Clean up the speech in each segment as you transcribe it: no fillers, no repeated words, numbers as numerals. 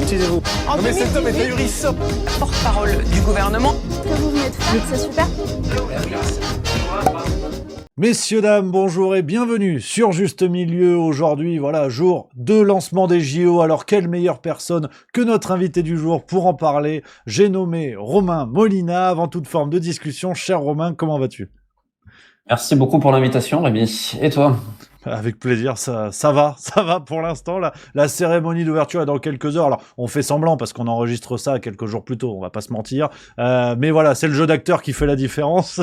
Taisez-vous. En Non mais cet homme est 2018, ahurissant. porte-parole du gouvernement. Ce que vous venez de faire, c'est super. Messieurs, dames, bonjour et bienvenue sur Juste Milieu. Aujourd'hui, voilà, jour de lancement des JO. Alors, quelle meilleure personne que notre invité du jour pour en parler? J'ai nommé Romain Molina. Avant toute forme de discussion, cher Romain, comment vas-tu? Merci beaucoup pour l'invitation, Rémi. Et toi? Avec plaisir, ça va pour l'instant. La cérémonie d'ouverture est dans quelques heures. Alors, on fait semblant parce qu'on enregistre ça quelques jours plus tôt, on va pas se mentir. Mais voilà, c'est le jeu d'acteur qui fait la différence.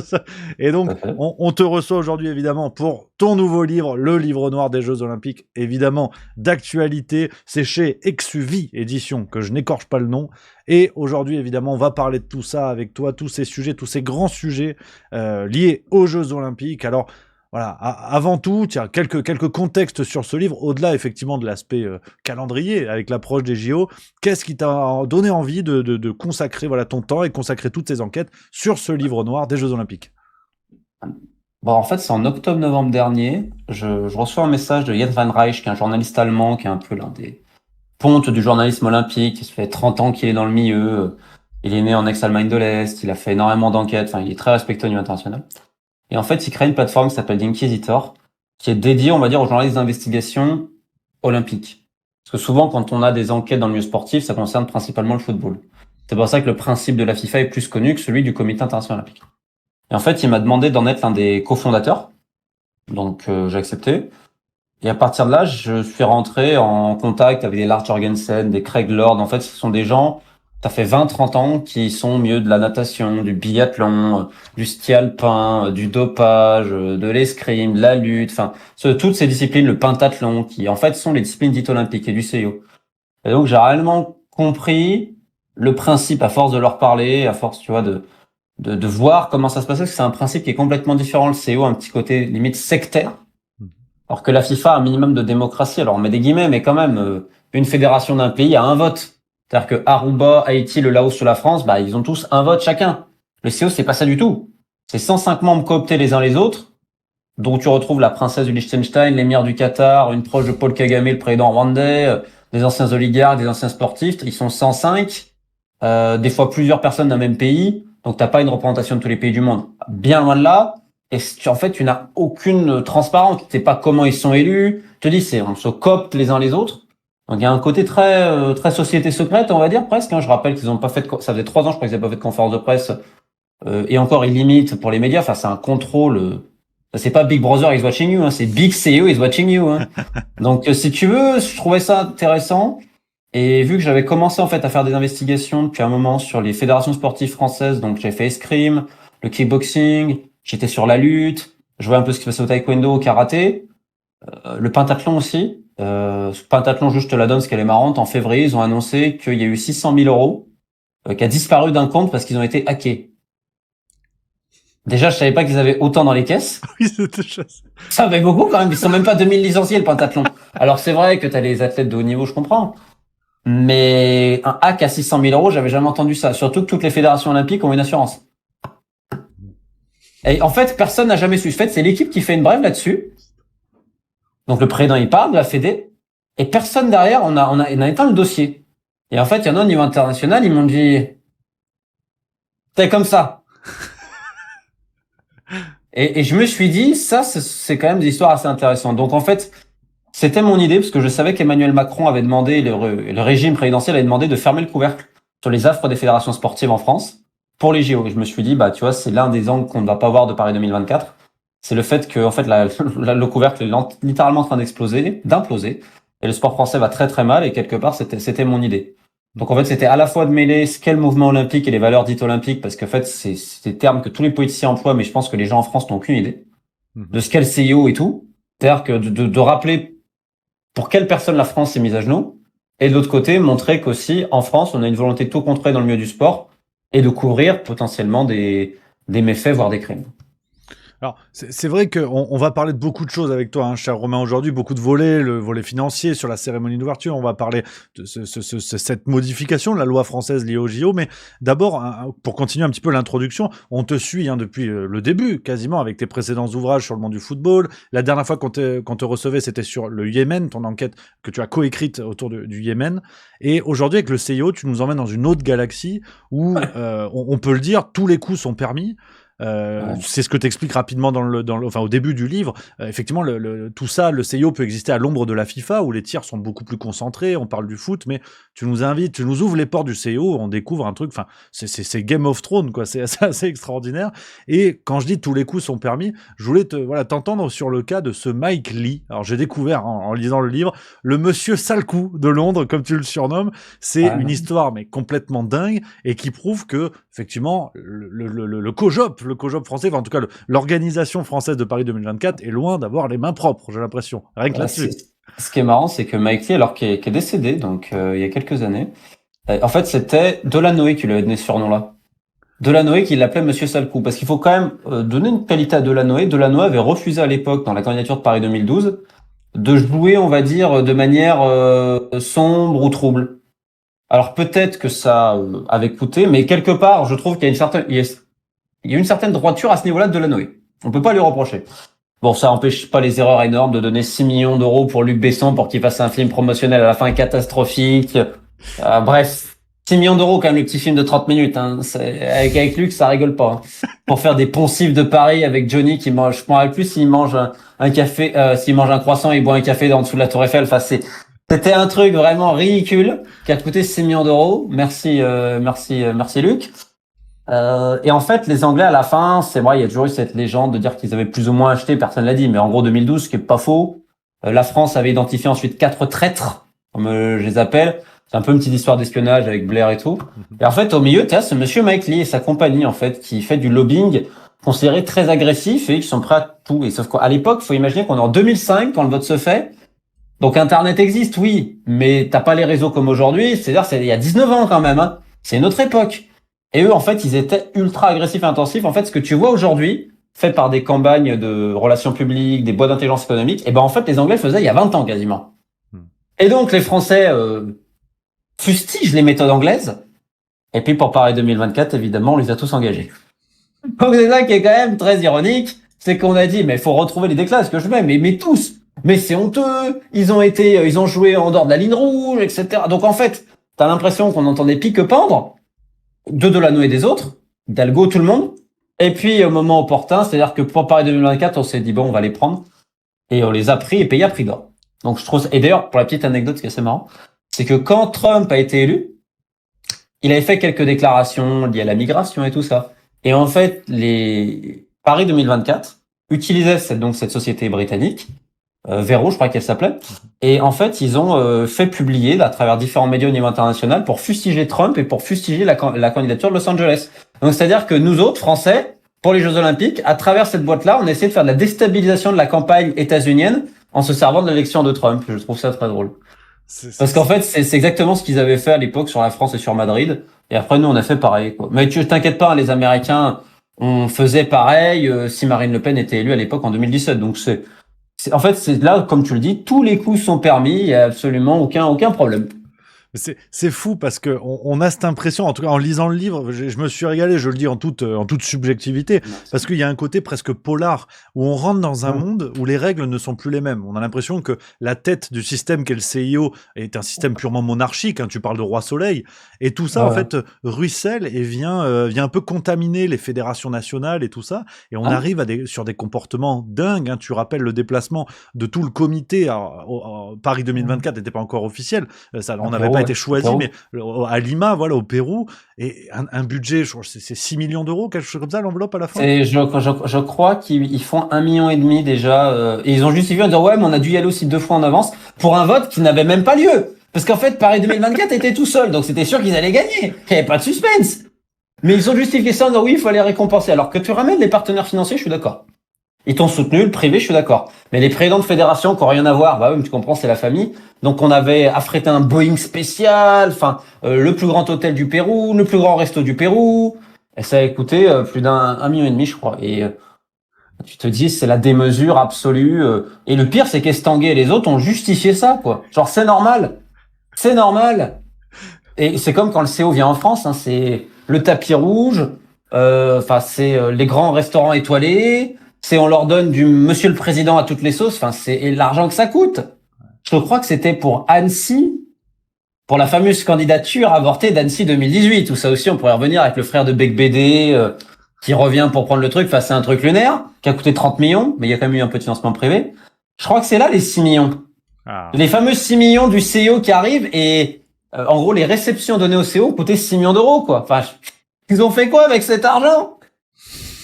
Et donc, on te reçoit aujourd'hui évidemment pour ton nouveau livre, le livre noir des Jeux Olympiques, évidemment d'actualité. C'est chez Exuvie Édition, que je n'écorche pas le nom. Et aujourd'hui, évidemment, on va parler de tout ça avec toi, tous ces sujets, tous ces grands sujets liés aux Jeux Olympiques. Alors, voilà, avant tout, tiens, quelques contextes sur ce livre, au-delà effectivement de l'aspect calendrier avec l'approche des JO. Qu'est-ce qui t'a donné envie de consacrer voilà, ton temps et consacrer toutes tes enquêtes sur ce livre noir des Jeux Olympiques? Bon, en fait, c'est en octobre-novembre dernier. Je reçois un message de Jens Van Reich, qui est un journaliste allemand, qui est un peu l'un des pontes du journalisme olympique. Ça fait 30 ans qu'il est dans le milieu. Il est né en ex-Allemagne de l'Est. Il a fait énormément d'enquêtes. Enfin, il est très respecté au niveau international. Et en fait, il crée une plateforme qui s'appelle The Inquisitor, qui est dédiée, on va dire, aux journalistes d'investigation olympiques. Parce que souvent, quand on a des enquêtes dans le milieu sportif, ça concerne principalement le football. C'est pour ça que le principe de la FIFA est plus connu que celui du Comité international olympique. Et en fait, il m'a demandé d'en être l'un des cofondateurs. Donc, j'ai accepté. Et à partir de là, je suis rentré en contact avec des Lars Jorgensen, des Craig Lord. En fait, ce sont des gens, ça fait 20-30 ans, qui sont au milieu de la natation, du biathlon, du ski alpin, du dopage, de l'escrime, de la lutte, enfin, toutes ces disciplines, le pentathlon, qui en fait sont les disciplines dites olympiques et du CIO. Et donc, j'ai réellement compris le principe à force de leur parler, à force, tu vois, de voir comment ça se passait, parce que c'est un principe qui est complètement différent. Le CIO a un petit côté limite sectaire, alors que la FIFA a un minimum de démocratie. Alors, on met des guillemets, mais quand même, une fédération d'un pays a un vote. C'est-à-dire que Aruba, Haïti, le Laos ou la France, bah, ils ont tous un vote chacun. Le CO, c'est pas ça du tout. C'est 105 membres cooptés les uns les autres, dont tu retrouves la princesse du Liechtenstein, l'émir du Qatar, une proche de Paul Kagame, le président rwandais, des anciens oligarques, des anciens sportifs. Ils sont 105, des fois plusieurs personnes d'un même pays. Donc, t'as pas une représentation de tous les pays du monde. Bien loin de là. Et en fait, tu n'as aucune transparence. Tu sais pas comment ils sont élus. Je te dis, on se coopte les uns les autres. Donc il y a un côté très société secrète, on va dire presque. Je rappelle qu'ils ont pas fait, ça faisait 3 ans, je crois qu'ils n'avaient pas fait de conférence de presse. Et encore, ils limitent pour les médias. Enfin, c'est un contrôle. C'est pas Big Brother is watching you, c'est Big CEO is watching you. Donc si tu veux, je trouvais ça intéressant. Et vu que j'avais commencé en fait à faire des investigations depuis un moment sur les fédérations sportives françaises, donc j'ai fait escrime, le kickboxing, j'étais sur la lutte, je voyais un peu ce qui se passait au taekwondo, au karaté, le pentathlon aussi. Pentathlon, juste je te la donne, parce qu'elle est marrante. En février, ils ont annoncé qu'il y a eu 600 000 euros qui a disparu d'un compte parce qu'ils ont été hackés. Déjà, je savais pas qu'ils avaient autant dans les caisses. Oui, c'était chasse. Ça fait beaucoup quand même. Ils sont même pas 2000 licenciés, le pentathlon. Alors, c'est vrai que t'as les athlètes de haut niveau, je comprends. Mais un hack à 600 000 euros, j'avais jamais entendu ça. Surtout que toutes les fédérations olympiques ont une assurance. Et en fait, personne n'a jamais su. En fait, c'est l'équipe qui fait une brève là-dessus. Donc le président il parle de la Fédé et personne derrière on a éteint le dossier. Et en fait il y en a au niveau international, ils m'ont dit c'est comme ça. et je me suis dit ça c'est quand même des histoires assez intéressantes. Donc en fait c'était mon idée parce que je savais qu'Emmanuel Macron avait demandé, le régime présidentiel avait demandé de fermer le couvercle sur les affres des fédérations sportives en France pour les JO. Et je me suis dit bah tu vois c'est l'un des angles qu'on ne va pas voir de Paris 2024. C'est le fait que en fait le couvercle est littéralement en train d'imploser, et le sport français va très très mal, et quelque part c'était mon idée. Donc en fait c'était à la fois de mêler ce qu'est le mouvement olympique et les valeurs dites olympiques, parce qu'en fait c'est des termes que tous les politiciens emploient, mais je pense que les gens en France n'ont aucune idée de ce qu'est le CIO et tout. C'est-à-dire que de rappeler pour quelle personne la France s'est mise à genoux, et de l'autre côté montrer qu'aussi en France on a une volonté de tout contrôler dans le milieu du sport et de couvrir potentiellement des méfaits voire des crimes. Alors, c'est vrai qu'on va parler de beaucoup de choses avec toi, hein, cher Romain, aujourd'hui, beaucoup de volets, le volet financier sur la cérémonie d'ouverture, on va parler de cette modification de la loi française liée au JO, mais d'abord, pour continuer un petit peu l'introduction, on te suit depuis le début, quasiment, avec tes précédents ouvrages sur le monde du football. La dernière fois qu'on te recevait, c'était sur le Yémen, ton enquête que tu as coécrite autour du Yémen. Et aujourd'hui, avec le CIO, tu nous emmènes dans une autre galaxie où, on peut le dire, tous les coups sont permis. C'est ce que tu expliques rapidement au début du livre. Effectivement, tout ça, le CIO peut exister à l'ombre de la FIFA, où les tirs sont beaucoup plus concentrés. On parle du foot, mais tu nous invites, tu nous ouvres les portes du CIO, on découvre un truc. Enfin, c'est Game of Thrones, quoi. C'est assez extraordinaire. Et quand je dis tous les coups sont permis, je voulais t'entendre sur le cas de ce Mike Lee. Alors, j'ai découvert en lisant le livre le Monsieur Sale Coup de Londres, comme tu le surnommes. C'est une histoire mais complètement dingue et qui prouve que effectivement le COJOP français, enfin en tout cas l'organisation française de Paris 2024 est loin d'avoir les mains propres, j'ai l'impression. Rien que là-dessus. Ce qui est marrant, c'est que Mike Lee, alors qui est décédé, donc il y a quelques années, en fait c'était Delanoë qui lui avait donné ce surnom-là. Delanoë qui l'appelait Monsieur Salcou, parce qu'il faut quand même donner une qualité à Delanoë. Delanoë avait refusé à l'époque, dans la candidature de Paris 2012, de jouer, on va dire, de manière sombre ou trouble. Alors peut-être que ça avait coûté, mais quelque part, je trouve qu'il y a une certaine droiture à ce niveau-là de Delanoë. On peut pas lui reprocher. Bon, ça empêche pas les erreurs énormes de donner 6 millions d'euros pour Luc Besson pour qu'il fasse un film promotionnel à la fin catastrophique. Bref, 6 millions d'euros quand même, le petit film de 30 minutes. Hein. Avec Luc, ça rigole pas. Hein. Pour faire des poncifs de Paris avec Johnny qui mange, je m'en rappelle plus s'il mange un café, s'il mange un croissant et boit un café en dessous de la Tour Eiffel. Enfin, c'était un truc vraiment ridicule qui a coûté 6 millions d'euros. Merci Luc. Et en fait, les Anglais à la fin, c'est vrai, il y a toujours eu cette légende de dire qu'ils avaient plus ou moins acheté, personne l'a dit, mais en gros 2012, ce qui est pas faux. La France avait identifié ensuite 4 traîtres, comme je les appelle. C'est un peu une petite histoire d'espionnage avec Blair et tout. Et en fait, au milieu, tu as ce monsieur Mike Lee et sa compagnie, en fait, qui fait du lobbying considéré très agressif et qui sont prêts à tout. Et sauf qu'à l'époque, faut imaginer qu'on est en 2005 quand le vote se fait. Donc Internet existe, oui, mais t'as pas les réseaux comme aujourd'hui. C'est-à-dire, il y a 19 ans quand même. Hein. C'est une autre époque. Et eux, en fait, ils étaient ultra agressifs et intensifs. En fait, ce que tu vois aujourd'hui, fait par des campagnes de relations publiques, des boîtes d'intelligence économique, et ben en fait, les Anglais le faisaient il y a 20 ans quasiment. Et donc, les Français fustigent les méthodes anglaises. Et puis, pour Paris 2024, évidemment, on les a tous engagés. Donc, c'est ça qui est quand même très ironique. C'est qu'on a dit, mais il faut retrouver les déclats, ce que je mets, mais tous. Mais c'est honteux. Ils ont joué en dehors de la ligne rouge, etc. Donc, en fait, t'as l'impression qu'on entendait pique pendre de Delanoë et des autres, d'Algo, tout le monde. Et puis, au moment opportun, c'est-à-dire que pour Paris 2024, on s'est dit, bon, on va les prendre. Et on les a pris et payés à prix d'or. Donc, je trouve, et d'ailleurs, pour la petite anecdote, ce qui est assez marrant, c'est que quand Trump a été élu, il avait fait quelques déclarations liées à la migration et tout ça. Et en fait, Paris 2024 utilisait cette société britannique, Vero, je crois qu'elle s'appelait. Et en fait, ils ont fait publier à travers différents médias au niveau international pour fustiger Trump et pour fustiger la candidature de Los Angeles. Donc, c'est-à-dire que nous autres, Français, pour les Jeux Olympiques, à travers cette boîte-là, on essaie de faire de la déstabilisation de la campagne états-unienne en se servant de l'élection de Trump. Je trouve ça très drôle. Parce qu'en fait, c'est exactement ce qu'ils avaient fait à l'époque sur la France et sur Madrid. Et après, nous, on a fait pareil, quoi. Mais tu t'inquiètes pas, les Américains, on faisait pareil si Marine Le Pen était élue à l'époque en 2017. Donc, en fait, c'est là, comme tu le dis, tous les coups sont permis, il y a absolument aucun problème. C'est fou parce que on a cette impression, en tout cas en lisant le livre, je me suis régalé, je le dis en toute subjectivité, parce qu'il y a un côté presque polar où on rentre dans un monde où les règles ne sont plus les mêmes. On a l'impression que la tête du système qu'est le CIO est un système purement monarchique. Hein, tu parles de roi soleil et tout ça en fait ruisselle et vient un peu contaminer les fédérations nationales et tout ça. Et on arrive sur des comportements dingues. Hein. Tu rappelles le déplacement de tout le comité. Paris 2024 n'était pas encore officiel. On n'avait pas été choisi, mais à Lima, voilà, au Pérou, et un budget, je crois que c'est 6 millions d'euros, quelque chose comme ça, l'enveloppe à la fin. Je crois qu'ils font 1,5 million déjà, et ils ont justifié en disant ouais, mais on a dû y aller aussi 2 fois en avance pour un vote qui n'avait même pas lieu, parce qu'en fait Paris 2024 était tout seul, donc c'était sûr qu'ils allaient gagner, il n'y avait pas de suspense. Mais ils ont justifié ça en disant oui, il faut les récompenser. Alors que tu ramènes les partenaires financiers, je suis d'accord. Ils t'ont soutenu, le privé, je suis d'accord. Mais les présidents de fédération qui n'ont rien à voir, bah oui, tu comprends, c'est la famille. Donc on avait affrété un Boeing spécial, le plus grand hôtel du Pérou, le plus grand resto du Pérou. Et ça a coûté plus d'1,5 million, je crois. Et Tu te dis, c'est la démesure absolue. Et le pire, c'est qu'Estanguet et les autres ont justifié ça, quoi. Genre, c'est normal. C'est normal. Et c'est comme quand le CO vient en France, hein, c'est le tapis rouge, c'est les grands restaurants étoilés, c'est on leur donne du Monsieur le Président à toutes les sauces, et l'argent que ça coûte. Je crois que c'était pour Annecy, pour la fameuse candidature avortée d'Annecy 2018, où ça aussi on pourrait revenir avec le frère de Becbédé, qui revient pour prendre le truc, c'est un truc lunaire, qui a coûté 30 millions, mais il y a quand même eu un peu de financement privé. Je crois que c'est là les 6 millions. Ah. Les fameux 6 millions du CEO qui arrivent et en gros, les réceptions données au CO ont coûté 6 millions d'euros, quoi. Ils ont fait quoi avec cet argent?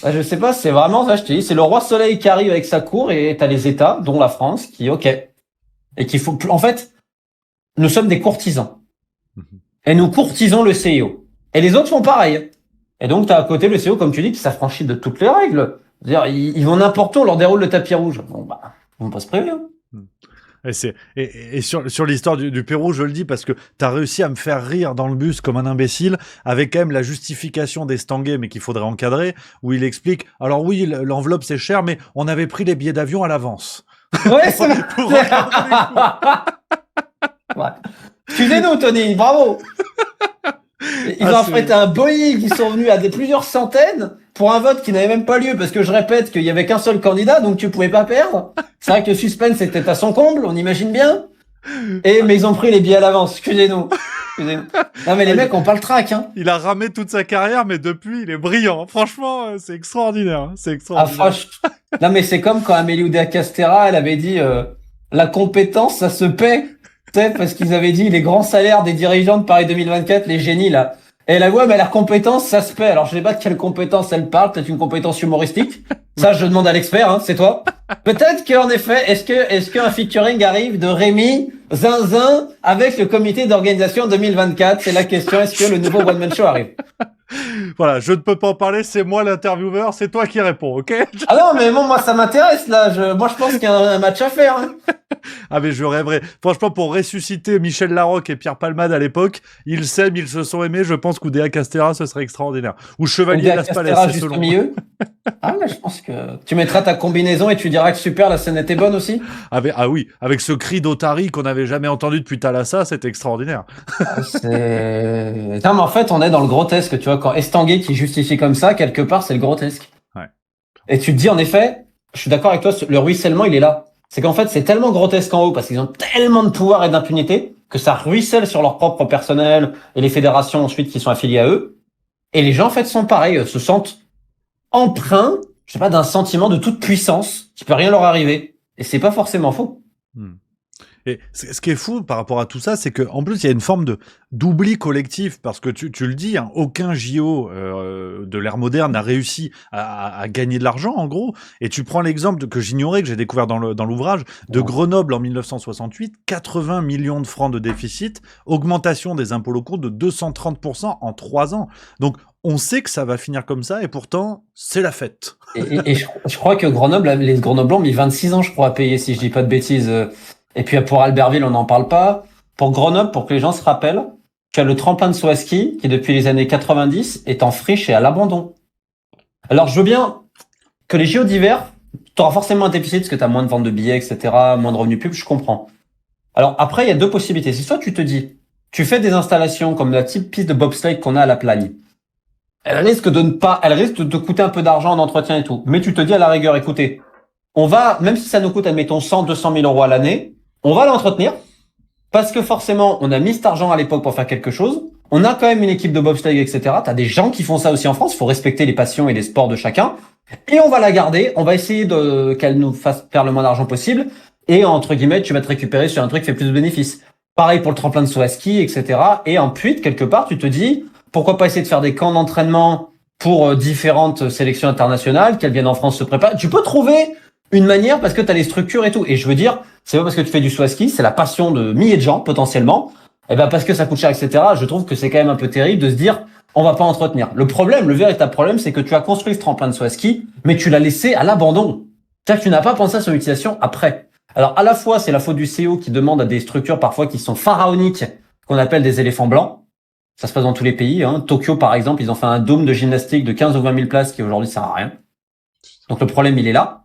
Je sais pas, c'est vraiment ça, je te dis, c'est le roi soleil qui arrive avec sa cour et t'as les États, dont la France, qui, ok. Et qu'il faut, en fait, nous sommes des courtisans. Et nous courtisons le CEO. Et les autres font pareil. Et donc, t'as à côté le CEO, comme tu dis, qui s'affranchit de toutes les règles. C'est-à-dire, ils vont n'importe où, on leur déroule le tapis rouge. Bon, on va pas se prévenir. Et sur l'histoire du Pérou, je le dis parce que t'as réussi à me faire rire dans le bus comme un imbécile, avec quand même la justification d'Estanguet, mais qu'il faudrait encadrer, où il explique, alors oui, l'enveloppe c'est cher, mais on avait pris les billets d'avion à l'avance. Ouais, c'est ouais. Excusez-nous, Tony, bravo. Ils ont affrété un Boeing, ils sont venus à plusieurs centaines pour un vote qui n'avait même pas lieu, parce que je répète qu'il y avait qu'un seul candidat, donc tu pouvais pas perdre. C'est vrai que le suspense était à son comble, on imagine bien. Mais ils ont pris les billets à l'avance, excusez-nous. Non mais les mecs ont pas le trac, hein. Il a ramé toute sa carrière, mais depuis il est brillant. Franchement, c'est extraordinaire. C'est extraordinaire. Non mais c'est comme quand Amélie Oudéa-Castéra, elle avait dit la compétence, ça se paie. Parce qu'ils avaient dit les grands salaires des dirigeants de Paris 2024, les génies là. Et la voix, mais la compétence, ça se paie. Alors je sais pas de quelle compétence elle parle, peut-être une compétence humoristique. Ça, je demande à l'expert, hein, c'est toi. Peut-être qu'en effet, est-ce qu'un featuring arrive de Rémi Zinzin avec le comité d'organisation 2024? C'est la question. Est-ce que le nouveau One Man Show arrive? Voilà, je ne peux pas en parler, c'est moi l'intervieweur, c'est toi qui réponds, ok? Ah non, mais bon, moi ça m'intéresse là. Moi je pense qu'il y a un match à faire. Hein. Ah mais je rêverais. Franchement, pour ressusciter Michel Larocque et Pierre Palmade à l'époque, ils s'aiment, ils se sont aimés. Je pense qu'Oudéa-Castéra, ce serait extraordinaire. Ou Chevalier Las Palais, c'est selon. Ah mais je pense que tu mettras ta combinaison et tu diras que super, la scène était bonne aussi. Ah oui, avec ce cri d'Otari qu'on n'avait jamais entendu depuis Thalassa, c'était extraordinaire. Non mais en fait, on est dans le grotesque, tu vois. Quand Estanguet qui justifie comme ça, quelque part, c'est le grotesque. Ouais. Et tu te dis, en effet, je suis d'accord avec toi, le ruissellement, il est là. C'est qu'en fait, c'est tellement grotesque en haut, parce qu'ils ont tellement de pouvoir et d'impunité, que ça ruisselle sur leur propre personnel, et les fédérations ensuite qui sont affiliées à eux. Et les gens, en fait, sont pareils, se sentent empreints, je sais pas, d'un sentiment de toute puissance, qui peut rien leur arriver. Et c'est pas forcément faux. Et ce qui est fou par rapport à tout ça, c'est que en plus il y a une forme d'oubli collectif, parce que tu le dis, hein, aucun JO de l'ère moderne n'a réussi à gagner de l'argent en gros. Et tu prends l'exemple que j'ignorais, que j'ai découvert dans l'ouvrage, de Grenoble en 1968, 80 millions de francs de déficit, augmentation des impôts locaux de 230% en 3 ans. Donc on sait que ça va finir comme ça, et pourtant c'est la fête. Et je crois que Grenoble, les Grenoblois ont mis 26 ans, je crois, à payer, si je dis pas de bêtises. Et puis pour Albertville, on n'en parle pas. Pour Grenoble, pour que les gens se rappellent, tu as le tremplin de saut à ski qui, depuis les années 90, est en friche et à l'abandon. Alors je veux bien que les JO d'hiver, tu auras forcément un déficit parce que tu as moins de ventes de billets, etc., moins de revenus pub, je comprends. Alors après, il y a deux possibilités. C'est soit tu te dis, tu fais des installations comme la type piste de bobsleigh qu'on a à La Plagne. Elle risque de te coûter un peu d'argent en entretien et tout. Mais tu te dis à la rigueur, écoutez, on va, même si ça nous coûte, admettons, 100, 200 000 euros à l'année, on va l'entretenir, parce que forcément, on a mis cet argent à l'époque pour faire quelque chose. On a quand même une équipe de bobsleigh, etc. T'as des gens qui font ça aussi en France. Il faut respecter les passions et les sports de chacun. Et on va la garder. On va essayer qu'elle nous fasse perdre le moins d'argent possible. Et entre guillemets, tu vas te récupérer sur un truc qui fait plus de bénéfices. Pareil pour le tremplin de saut à ski, etc. Et ensuite, quelque part, tu te dis, pourquoi pas essayer de faire des camps d'entraînement pour différentes sélections internationales, qu'elles viennent en France se préparer. Tu peux trouver une manière parce que tu as les structures et tout. Et je veux dire, c'est pas parce que tu fais du saut à ski, c'est la passion de milliers de gens potentiellement. Et ben parce que ça coûte cher, etc. Je trouve que c'est quand même un peu terrible de se dire, on va pas entretenir. Le problème, le véritable problème, c'est que tu as construit ce tremplin de saut à ski, mais tu l'as laissé à l'abandon. C'est-à-dire que tu n'as pas pensé à son utilisation après. Alors à la fois, c'est la faute du CO qui demande à des structures parfois qui sont pharaoniques, qu'on appelle des éléphants blancs. Ça se passe dans tous les pays. Hein. Tokyo, par exemple, ils ont fait un dôme de gymnastique de 15 ou 20 000 places qui aujourd'hui sert à rien. Donc le problème, il est là.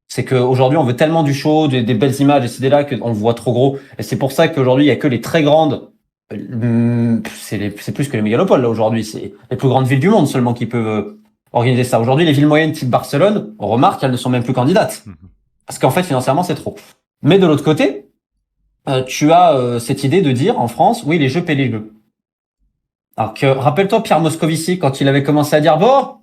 C'est qu'aujourd'hui, on veut tellement du show, des belles images, et c'est là qu'on voit trop gros. Et c'est pour ça qu'aujourd'hui, il y a que les très grandes, c'est plus que les mégalopoles, là, aujourd'hui. C'est les plus grandes villes du monde seulement qui peuvent organiser ça. Aujourd'hui, les villes moyennes type Barcelone, on remarque qu'elles ne sont même plus candidates. Parce qu'en fait, financièrement, c'est trop. Mais de l'autre côté, tu as cette idée de dire, en France, oui, les jeux paient les jeux. Alors que, rappelle-toi Pierre Moscovici, quand il avait commencé à dire, bon,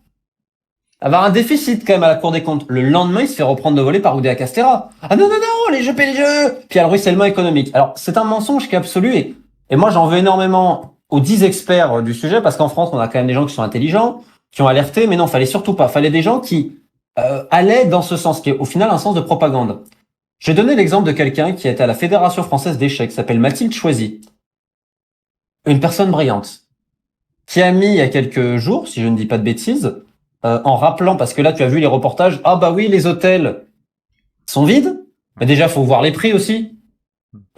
avoir un déficit quand même à la Cour des comptes. Le lendemain, il se fait reprendre de voler par Oudéa Castéra. Ah non, non, non, les jeux paient les jeux. Puis il y a le ruissellement économique. Alors, c'est un mensonge qui est absolu et moi, j'en veux énormément aux 10 experts du sujet parce qu'en France, on a quand même des gens qui sont intelligents, qui ont alerté, mais non, fallait surtout pas. Fallait des gens qui allaient dans ce sens, qui est au final un sens de propagande. Je vais donner l'exemple de quelqu'un qui était à la Fédération française d'échecs, qui s'appelle Mathilde Choisy. Une personne brillante, qui a mis il y a quelques jours, si je ne dis pas de bêtises, en rappelant, parce que là tu as vu les reportages, ah bah oui, les hôtels sont vides, mais déjà faut voir les prix aussi,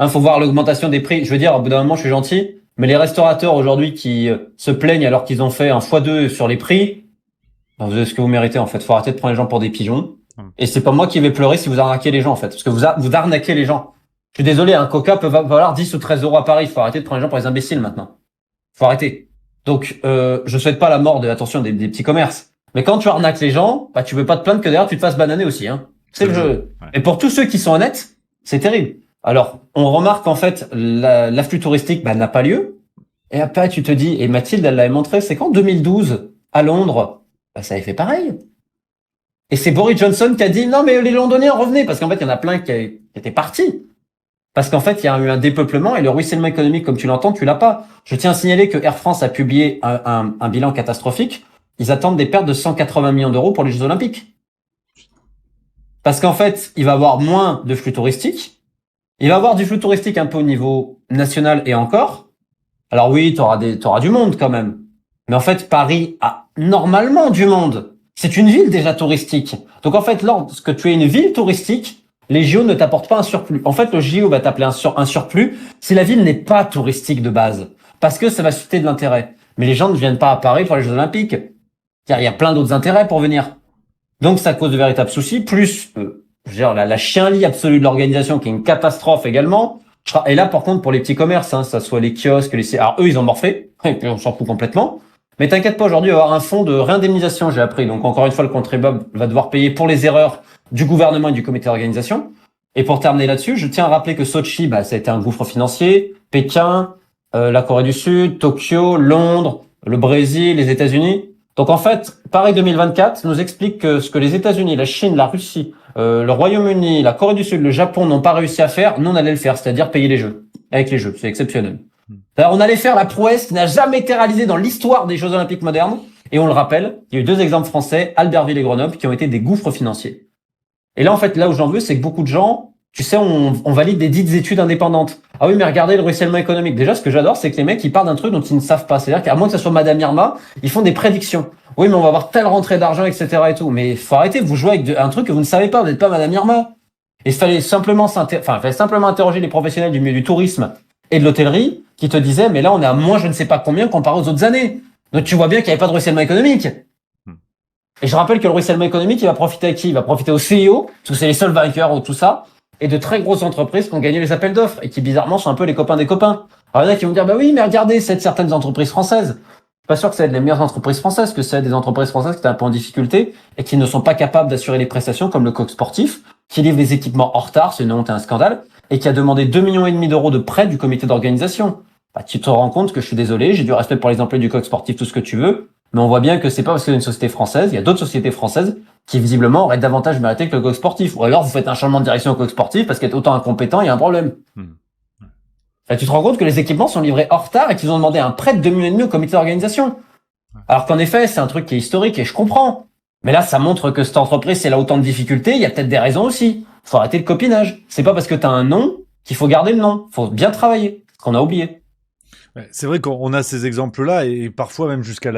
faut voir l'augmentation des prix. Je veux dire, au bout d'un moment, je suis gentil, mais les restaurateurs aujourd'hui qui se plaignent alors qu'ils ont fait un x2 sur les prix, ben, vous avez ce que vous méritez en fait. Faut arrêter de prendre les gens pour des pigeons. Et c'est pas moi qui vais pleurer si vous arnaquez les gens en fait, parce que vous arnaquez les gens. Je suis désolé, un Coca peut valoir 10 ou 13 euros à Paris. Faut arrêter de prendre les gens pour des imbéciles maintenant. Faut arrêter. Donc, je souhaite pas la mort des petits commerces. Mais quand tu arnaques les gens, bah, tu veux pas te plaindre que derrière tu te fasses bananer aussi, hein. C'est le jeu. Ouais. Et pour tous ceux qui sont honnêtes, c'est terrible. Alors, on remarque qu'en fait, l'afflux touristique, bah, n'a pas lieu. Et après, tu te dis, et Mathilde, elle l'avait montré, c'est qu'en 2012, à Londres, bah, ça avait fait pareil. Et c'est Boris Johnson qui a dit, non, mais les Londoniens revenaient, parce qu'en fait, il y en a plein qui étaient partis. Parce qu'en fait, il y a eu un dépeuplement et le ruissellement économique, comme tu l'entends, tu l'as pas. Je tiens à signaler que Air France a publié un bilan catastrophique. Ils attendent des pertes de 180 millions d'euros pour les Jeux Olympiques. Parce qu'en fait, il va y avoir moins de flux touristiques. Il va y avoir du flux touristique un peu au niveau national et encore. Alors oui, t'auras du monde quand même. Mais en fait, Paris a normalement du monde. C'est une ville déjà touristique. Donc en fait, lorsque tu es une ville touristique, les JO ne t'apportent pas un surplus. En fait, le JO va t'appeler un surplus si la ville n'est pas touristique de base. Parce que ça va susciter de l'intérêt. Mais les gens ne viennent pas à Paris pour les Jeux Olympiques. Il y a plein d'autres intérêts pour venir. Donc ça cause de véritables soucis, plus la chienlit absolue de l'organisation qui est une catastrophe également. Et là, par contre, pour les petits commerces, ça soit les kiosques, alors eux, ils ont morflé, et puis on s'en fout complètement. Mais t'inquiète pas, aujourd'hui, il va y avoir un fonds de réindemnisation, j'ai appris. Donc encore une fois, le contribuable va devoir payer pour les erreurs du gouvernement et du comité d'organisation. Et pour terminer là-dessus, je tiens à rappeler que Sochi, ça a été un gouffre financier, Pékin, la Corée du Sud, Tokyo, Londres, le Brésil, les États-Unis. Donc en fait, Paris 2024 nous explique que ce que les États-Unis, la Chine, la Russie, le Royaume-Uni, la Corée du Sud, le Japon n'ont pas réussi à faire, nous on allait le faire, c'est-à-dire payer les jeux. Avec les jeux, c'est exceptionnel. Alors, on allait faire la prouesse qui n'a jamais été réalisée dans l'histoire des Jeux Olympiques modernes. Et on le rappelle, il y a eu 2 exemples français, Albertville et Grenoble, qui ont été des gouffres financiers. Et là en fait, là où j'en veux, c'est que beaucoup de gens, tu sais, on valide des dites études indépendantes. Ah oui, mais regardez le ruissellement économique. Déjà, ce que j'adore, c'est que les mecs, ils parlent d'un truc dont ils ne savent pas. C'est-à-dire qu'à moins que ce soit Madame Irma, ils font des prédictions. Oui, mais on va avoir telle rentrée d'argent, etc. et tout. Mais faut arrêter, vous jouez avec un truc que vous ne savez pas. Vous n'êtes pas Madame Irma. Et il fallait simplement interroger les professionnels du milieu du tourisme et de l'hôtellerie qui te disaient, mais là, on est à moins je ne sais pas combien comparé aux autres années. Donc tu vois bien qu'il n'y avait pas de ruissellement économique. Et je rappelle que le ruissellement économique, il va profiter à qui? Il va profiter aux CIO, parce que c'est les seuls vainqueurs ou tout ça, et de très grosses entreprises qui ont gagné les appels d'offres, et qui bizarrement sont un peu les copains des copains. Alors il y en a qui vont dire, bah oui, mais regardez, c'est de certaines entreprises françaises. Je suis pas sûr que c'est les meilleures entreprises françaises, que c'est des entreprises françaises qui étaient un peu en difficulté, et qui ne sont pas capables d'assurer les prestations, comme le Coq Sportif, qui livre des équipements en retard, c'est une honte et un scandale, et qui a demandé 2,5 millions d'euros de prêt du comité d'organisation. Bah, tu te rends compte que je suis désolé, j'ai du respect pour les employés du Coq Sportif, tout ce que tu veux, mais on voit bien que c'est pas parce qu'il y a une société française, il y a d'autres sociétés françaises qui visiblement auraient davantage mérité que le Coq Sportif. Ou alors vous faites un changement de direction au Coq Sportif parce qu'être autant incompétent, il y a un problème. Là, tu te rends compte que les équipements sont livrés en retard et qu'ils ont demandé un prêt de 2,5 millions au comité d'organisation. Alors qu'en effet, c'est un truc qui est historique et je comprends. Mais là, ça montre que cette entreprise, c'est là autant de difficultés, il y a peut-être des raisons aussi. Faut arrêter le copinage. C'est pas parce que t'as un nom qu'il faut garder le nom. Faut bien travailler. Ce qu'on a oublié. C'est vrai qu'on a ces exemples-là et parfois même jusqu'à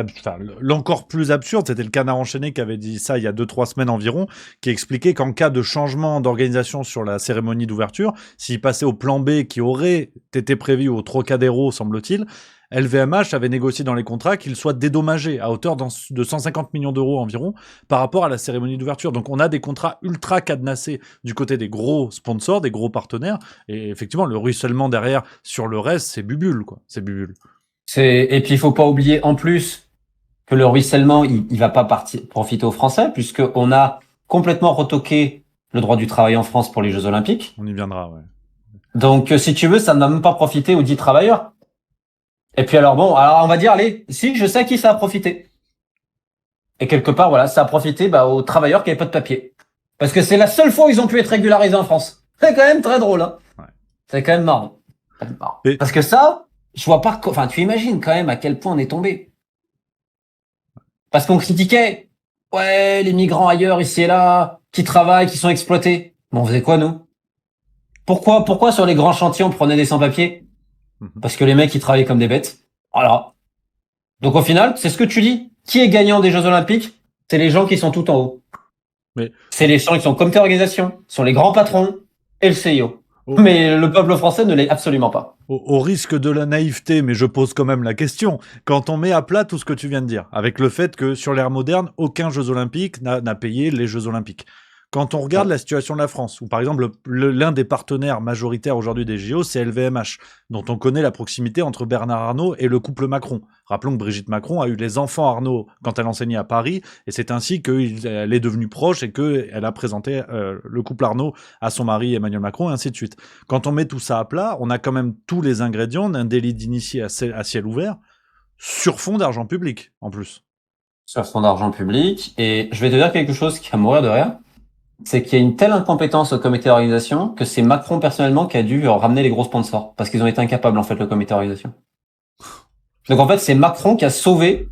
l'encore plus absurde, c'était le Canard enchaîné qui avait dit ça il y a 2-3 semaines environ, qui expliquait qu'en cas de changement d'organisation sur la cérémonie d'ouverture, s'il passait au plan B qui aurait été prévu au Trocadéro, semble-t-il, LVMH avait négocié dans les contrats qu'il soit dédommagé à hauteur de 150 millions d'euros environ par rapport à la cérémonie d'ouverture. Donc on a des contrats ultra cadenassés du côté des gros sponsors, des gros partenaires, et effectivement le ruissellement derrière sur le reste, c'est bubule, quoi. C'est bubule. Et puis il faut pas oublier en plus que le ruissellement, il va pas profiter aux Français, puisque on a complètement retoqué le droit du travail en France pour les Jeux Olympiques. On y viendra, ouais. Donc, si tu veux, ça ne va même pas profiter aux 10 travailleurs. Et puis alors on va dire, allez, si, je sais à qui ça a profité. Et quelque part, voilà, ça a profité aux travailleurs qui n'avaient pas de papier. Parce que c'est la seule fois où ils ont pu être régularisés en France. C'est quand même très drôle, hein. Ouais. C'est quand même marrant. Et... Parce que ça, je vois pas, enfin, tu imagines quand même à quel point on est tombé. Parce qu'on critiquait, ouais, les migrants ailleurs, ici et là, qui travaillent, qui sont exploités. Mais on faisait quoi, nous? Pourquoi sur les grands chantiers, on prenait des sans-papiers? Parce que les mecs, ils travaillaient comme des bêtes. Voilà. Donc au final, c'est ce que tu dis. Qui est gagnant des Jeux Olympiques? C'est les gens qui sont tout en haut. Mais... c'est les gens qui sont comité d'organisation, sont les grands patrons et le CIO. Mais le peuple français ne l'est absolument pas. Au risque de la naïveté, mais je pose quand même la question, quand on met à plat tout ce que tu viens de dire, avec le fait que sur l'ère moderne, aucun Jeux Olympiques n'a payé les Jeux Olympiques. Quand on regarde la situation de la France, où par exemple l'un des partenaires majoritaires aujourd'hui des JO, c'est LVMH, dont on connaît la proximité entre Bernard Arnault et le couple Macron. Rappelons que Brigitte Macron a eu les enfants Arnault quand elle enseignait à Paris, et c'est ainsi qu'elle est devenue proche et qu'elle a présenté le couple Arnault à son mari Emmanuel Macron, et ainsi de suite. Quand on met tout ça à plat, on a quand même tous les ingrédients d'un délit d'initié à ciel ouvert, sur fond d'argent public, en plus. Sur fond d'argent public, et je vais te dire quelque chose qui va mourir de rire. C'est qu'il y a une telle incompétence au comité d'organisation que c'est Macron personnellement qui a dû ramener les gros sponsors parce qu'ils ont été incapables en fait le comité d'organisation. Donc en fait c'est Macron qui a sauvé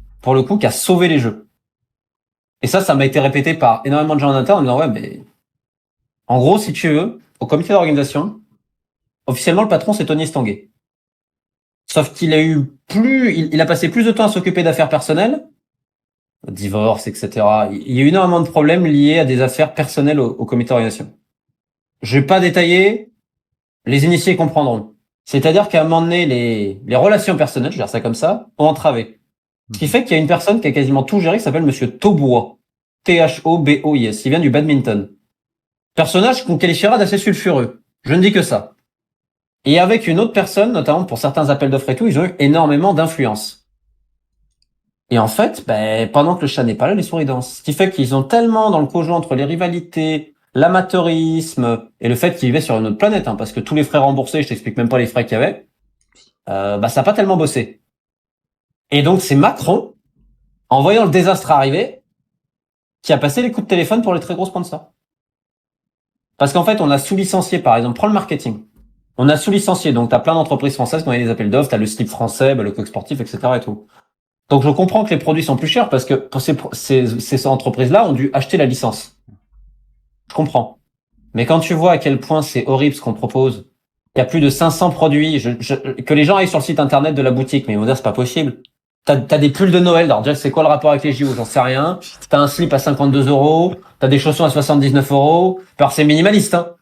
les Jeux. Et ça m'a été répété par énormément de gens en interne en disant ouais mais en gros si tu veux au comité d'organisation officiellement le patron c'est Tony Estanguet. Sauf qu'il a il a passé plus de temps à s'occuper d'affaires personnelles. Divorce, etc. Il y a eu énormément de problèmes liés à des affaires personnelles au comité d'organisation. Je vais pas détailler, les initiés comprendront. C'est-à-dire qu'à un moment donné, les relations personnelles, je vais dire ça comme ça, ont entravé. Ce qui fait qu'il y a une personne qui a quasiment tout géré, qui s'appelle Monsieur Taubois. Thobois. Il vient du badminton. Personnage qu'on qualifiera d'assez sulfureux. Je ne dis que ça. Et avec une autre personne, notamment pour certains appels d'offres et tout, ils ont eu énormément d'influence. Et en fait, pendant que le chat n'est pas là, les souris dansent. Ce qui fait qu'ils ont tellement dans le cojo entre les rivalités, l'amateurisme et le fait qu'ils vivaient sur une autre planète, parce que tous les frais remboursés, je t'explique même pas les frais qu'il y avait, ça n'a pas tellement bossé. Et donc c'est Macron, en voyant le désastre arriver, qui a passé les coups de téléphone pour les très gros sponsors. Parce qu'en fait, on a sous-licencié, par exemple, prends le marketing. On a sous-licencié, donc t'as plein d'entreprises françaises qui ont des appels d'offres, t'as le slip français, le coq sportif, etc. et tout. Donc je comprends que les produits sont plus chers parce que ces entreprises-là ont dû acheter la licence. Je comprends. Mais quand tu vois à quel point c'est horrible ce qu'on propose, il y a plus de 500 produits, que les gens aillent sur le site internet de la boutique, mais ils vont dire c'est pas possible. T'as des pulls de Noël, alors déjà c'est quoi le rapport avec les JO, j'en sais rien. T'as un slip à 52 €, t'as des chaussons à 79 €, alors c'est minimaliste, hein.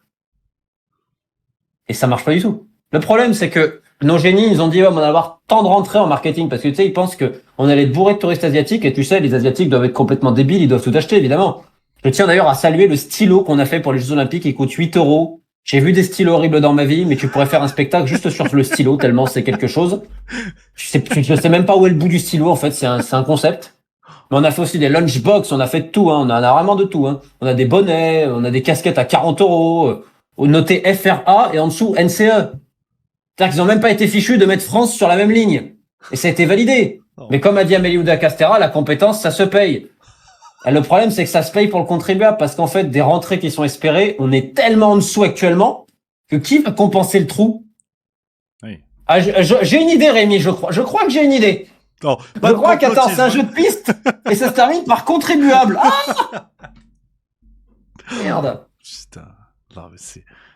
Et ça marche pas du tout. Le problème c'est que nos génies, ils ont dit, on va avoir tant de rentrées en marketing, parce que tu sais, ils pensent que on allait être bourré de touristes asiatiques, et tu sais, les asiatiques doivent être complètement débiles, ils doivent tout acheter, évidemment. Je tiens d'ailleurs à saluer le stylo qu'on a fait pour les Jeux Olympiques, il coûte 8 €. J'ai vu des stylos horribles dans ma vie, mais tu pourrais faire un spectacle juste sur le stylo, tellement c'est quelque chose. Je sais même pas où est le bout du stylo, en fait, c'est un concept. Mais on a fait aussi des lunchbox, on a fait de tout, on a vraiment de tout, On a des bonnets, on a des casquettes à 40 €, noté FRA, et en dessous, NCE. C'est-à-dire qu'ils n'ont même pas été fichus de mettre France sur la même ligne. Et ça a été validé. Mais comme a dit Amélie Oudéa-Castéra, la compétence, ça se paye. Et le problème, c'est que ça se paye pour le contribuable, parce qu'en fait, des rentrées qui sont espérées, on est tellement en dessous actuellement, que qui va compenser le trou? Oui. Ah, j'ai une idée, Rémi, je crois. Je crois que j'ai une idée. Non, je crois qu'attends, c'est un jeu de piste, et ça se termine par contribuable. Ah! Merde. Putain. Non, mais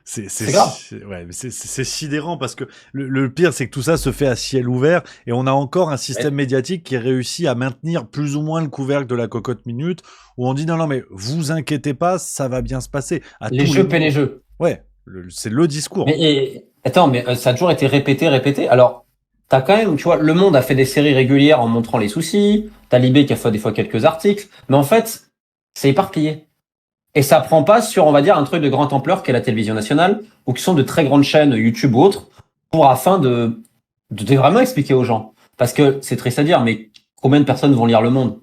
c'est grave. Ouais, mais c'est sidérant parce que le pire, c'est que tout ça se fait à ciel ouvert et on a encore un système médiatique qui réussit à maintenir plus ou moins le couvercle de la cocotte minute où on dit non, mais vous inquiétez pas, ça va bien se passer. Les jeux paient les jeux. Ouais, c'est le discours. Mais ça a toujours été répété. Alors, t'as quand même, tu vois, Le Monde a fait des séries régulières en montrant les soucis, t'as Libé qui a fait des fois quelques articles, mais en fait, c'est éparpillé. Et ça prend pas sur, on va dire, un truc de grande ampleur qu'est la télévision nationale, ou qui sont de très grandes chaînes YouTube ou autres, afin de vraiment expliquer aux gens. Parce que c'est triste à dire, mais combien de personnes vont lire Le Monde?